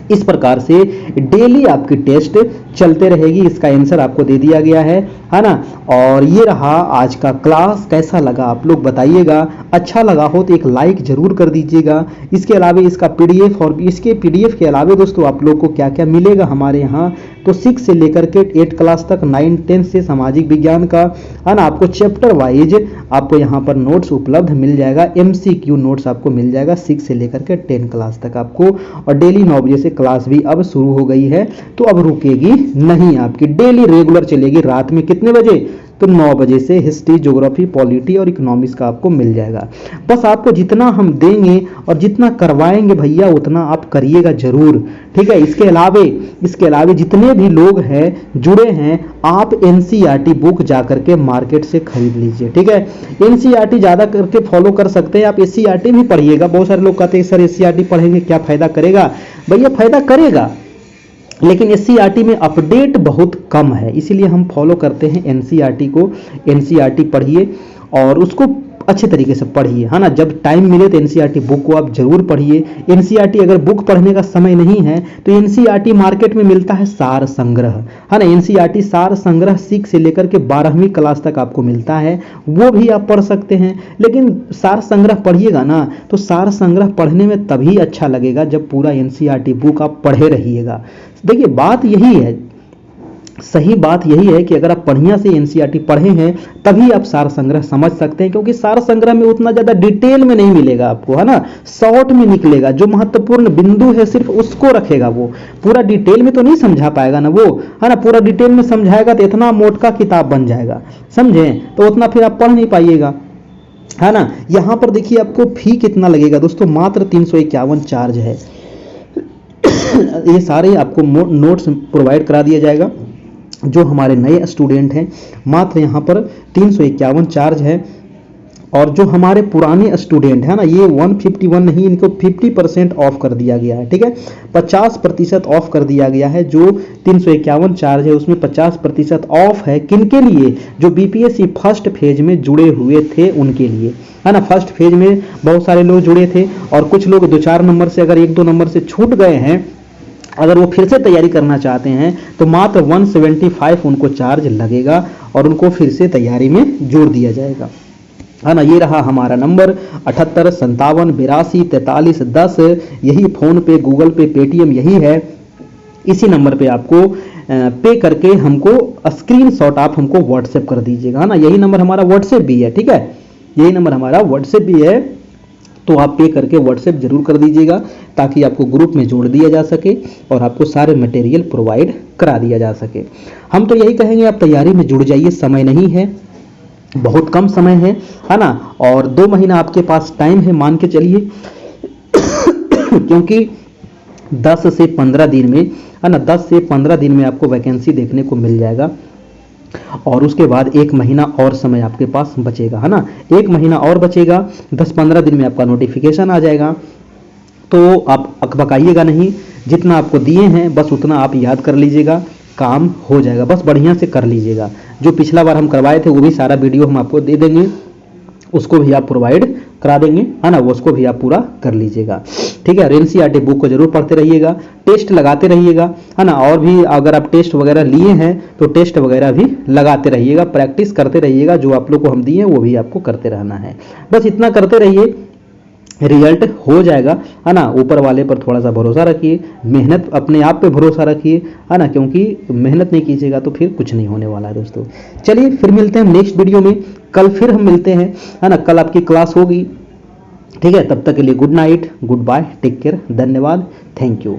इस प्रकार से डेली आपकी टेस्ट चलते रहेगी। इसका आंसर आपको दे दिया गया है ना। और ये रहा आज का क्लास। कैसा लगा आप लोग बताइएगा। अच्छा लगा हो तो एक लाइक जरूर कर दीजिएगा। इसके अलावा इसका पीडीएफ, और इसके पीडीएफ के अलावा दोस्तों आप लोग को क्या क्या मिलेगा हमारे यहाँ, तो 6 से लेकर के 8 क्लास तक, 9, 10 से सामाजिक विज्ञान का, है ना, आपको चैप्टर वाइज आपको यहाँ पर नोट्स उपलब्ध मिल जाएगा। MCQ नोट्स आपको मिल जाएगा 6 से लेकर के 10 क्लास तक आपको। और डेली 9 बजे से क्लास भी अब शुरू हो गई है, तो अब रुकेगी नहीं, आपकी डेली रेगुलर चलेगी। रात में कितने बजे? तो 9 बजे से हिस्ट्री, ज्योग्राफी, पॉलिटी और इकोनॉमिक्स का आपको मिल जाएगा। बस आपको जितना हम देंगे और जितना करवाएंगे भैया उतना आप करिएगा जरूर, ठीक है। इसके अलावे जितने भी लोग हैं जुड़े हैं, आप NCERT बुक जाकर के मार्केट से खरीद लीजिए, ठीक है। NCERT ज्यादा करके फॉलो कर सकते हैं आप। SCERT भी पढ़िएगा। बहुत सारे लोग कहते हैं सर SCERT पढ़ेंगे क्या फायदा करेगा? भैया फायदा करेगा, लेकिन SCERT में अपडेट बहुत कम है, इसीलिए हम फॉलो करते हैं NCERT को। NCERT पढ़िए और उसको अच्छे तरीके से पढ़िए, है ना। जब टाइम मिले तो NCERT बुक को आप जरूर पढ़िए। NCERT अगर बुक पढ़ने का समय नहीं है तो NCERT मार्केट में मिलता है सार संग्रह, है ना। NCERT सार संग्रह 6 से लेकर के 12वीं क्लास तक आपको मिलता है, वो भी आप पढ़ सकते हैं। लेकिन सार संग्रह पढ़िएगा ना, तो सार संग्रह पढ़ने में तभी अच्छा लगेगा जब पूरा NCERT बुक आप पढ़े रहिएगा। देखिए बात यही है, सही बात यही है कि अगर आप बढ़िया से NCERT पढ़े हैं तभी आप सार संग्रह समझ सकते हैं, क्योंकि सार संग्रह में उतना ज्यादा डिटेल में नहीं मिलेगा आपको, है ना। शॉर्ट में निकलेगा, जो महत्वपूर्ण बिंदु है सिर्फ उसको रखेगा। वो पूरा डिटेल में तो नहीं समझा पाएगा ना वो, है ना। पूरा डिटेल में समझाएगा तो इतना मोटा किताब बन जाएगा, समझे, तो उतना फिर आप पढ़ नहीं पाइएगा, है ना। यहाँ पर देखिए आपको फी कितना लगेगा दोस्तों, मात्र 351 चार्ज है। ये सारे आपको नोट्स प्रोवाइड करा दिया जाएगा। जो हमारे नए स्टूडेंट हैं मात्र यहाँ पर 351 चार्ज है, और जो हमारे पुराने स्टूडेंट हैं ना, ये 151 नहीं, इनको 50% ऑफ कर दिया गया है, ठीक है। 50% ऑफ कर दिया गया है। जो 351 चार्ज है उसमें 50% ऑफ है। किनके लिए? जो BPSC फर्स्ट फेज में जुड़े हुए थे उनके लिए, है ना। फर्स्ट फेज में बहुत सारे लोग जुड़े थे, और कुछ लोग 2-4 नंबर से, अगर 1-2 नंबर से छूट गए हैं, अगर वो फिर से तैयारी करना चाहते हैं तो मात्र 175 उनको चार्ज लगेगा और उनको फिर से तैयारी में जोड़ दिया जाएगा, है ना। ये रहा हमारा नंबर 78 57 82 43 10। यही फोन पे, गूगल पे, पेटीएम यही है। इसी नंबर पे आपको पे करके हमको स्क्रीनशॉट आप हमको व्हाट्सएप कर दीजिएगा, है ना। यही नंबर हमारा व्हाट्सएप भी है, ठीक है। यही नंबर हमारा व्हाट्सएप भी है, तो आप पे करके व्हाट्सएप जरूर कर दीजिएगा ताकि आपको ग्रुप में जोड़ दिया जा सके और आपको सारे मटेरियल प्रोवाइड करा दिया जा सके। हम तो यही कहेंगे आप तैयारी में जुड़ जाइए, समय नहीं है, बहुत कम समय है ना। और 2 महीना आपके पास टाइम है, मान के चलिए क्योंकि 10 से 15 दिन में, है ना, 10 से 15 दिन में आपको वैकेंसी देखने को मिल जाएगा। और उसके बाद 1 महीना और समय आपके पास बचेगा, है ना। 1 महीना और बचेगा, 10-15 दिन में आपका नोटिफिकेशन आ जाएगा। तो आप अकबकाइएगा नहीं, जितना आपको दिए हैं बस उतना आप याद कर लीजिएगा, काम हो जाएगा। बस बढ़िया से कर लीजिएगा। जो पिछला बार हम करवाए थे वो भी सारा वीडियो हम आपको दे देंगे, उसको भी आप प्रोवाइड करा देंगे, है ना। वो उसको भी आप पूरा कर लीजिएगा, ठीक है। NCERT बुक को जरूर पढ़ते रहिएगा, टेस्ट लगाते रहिएगा, है ना। और भी अगर आप टेस्ट वगैरह लिए हैं तो टेस्ट वगैरह भी लगाते रहिएगा, प्रैक्टिस करते रहिएगा। जो आप लोग को हम दिए हैं वो भी आपको करते रहना है। बस इतना करते रहिए, रिजल्ट हो जाएगा, है ना। ऊपर वाले पर थोड़ा सा भरोसा रखिए, मेहनत अपने आप पे भरोसा रखिए, है ना, क्योंकि मेहनत नहीं कीजिएगा तो फिर कुछ नहीं होने वाला है दोस्तों। चलिए फिर मिलते हैं हम नेक्स्ट वीडियो में, कल फिर हम मिलते हैं, है ना। कल आपकी क्लास होगी, ठीक है। तब तक के लिए good night, goodbye, take care, धन्यवाद, थैंक यू।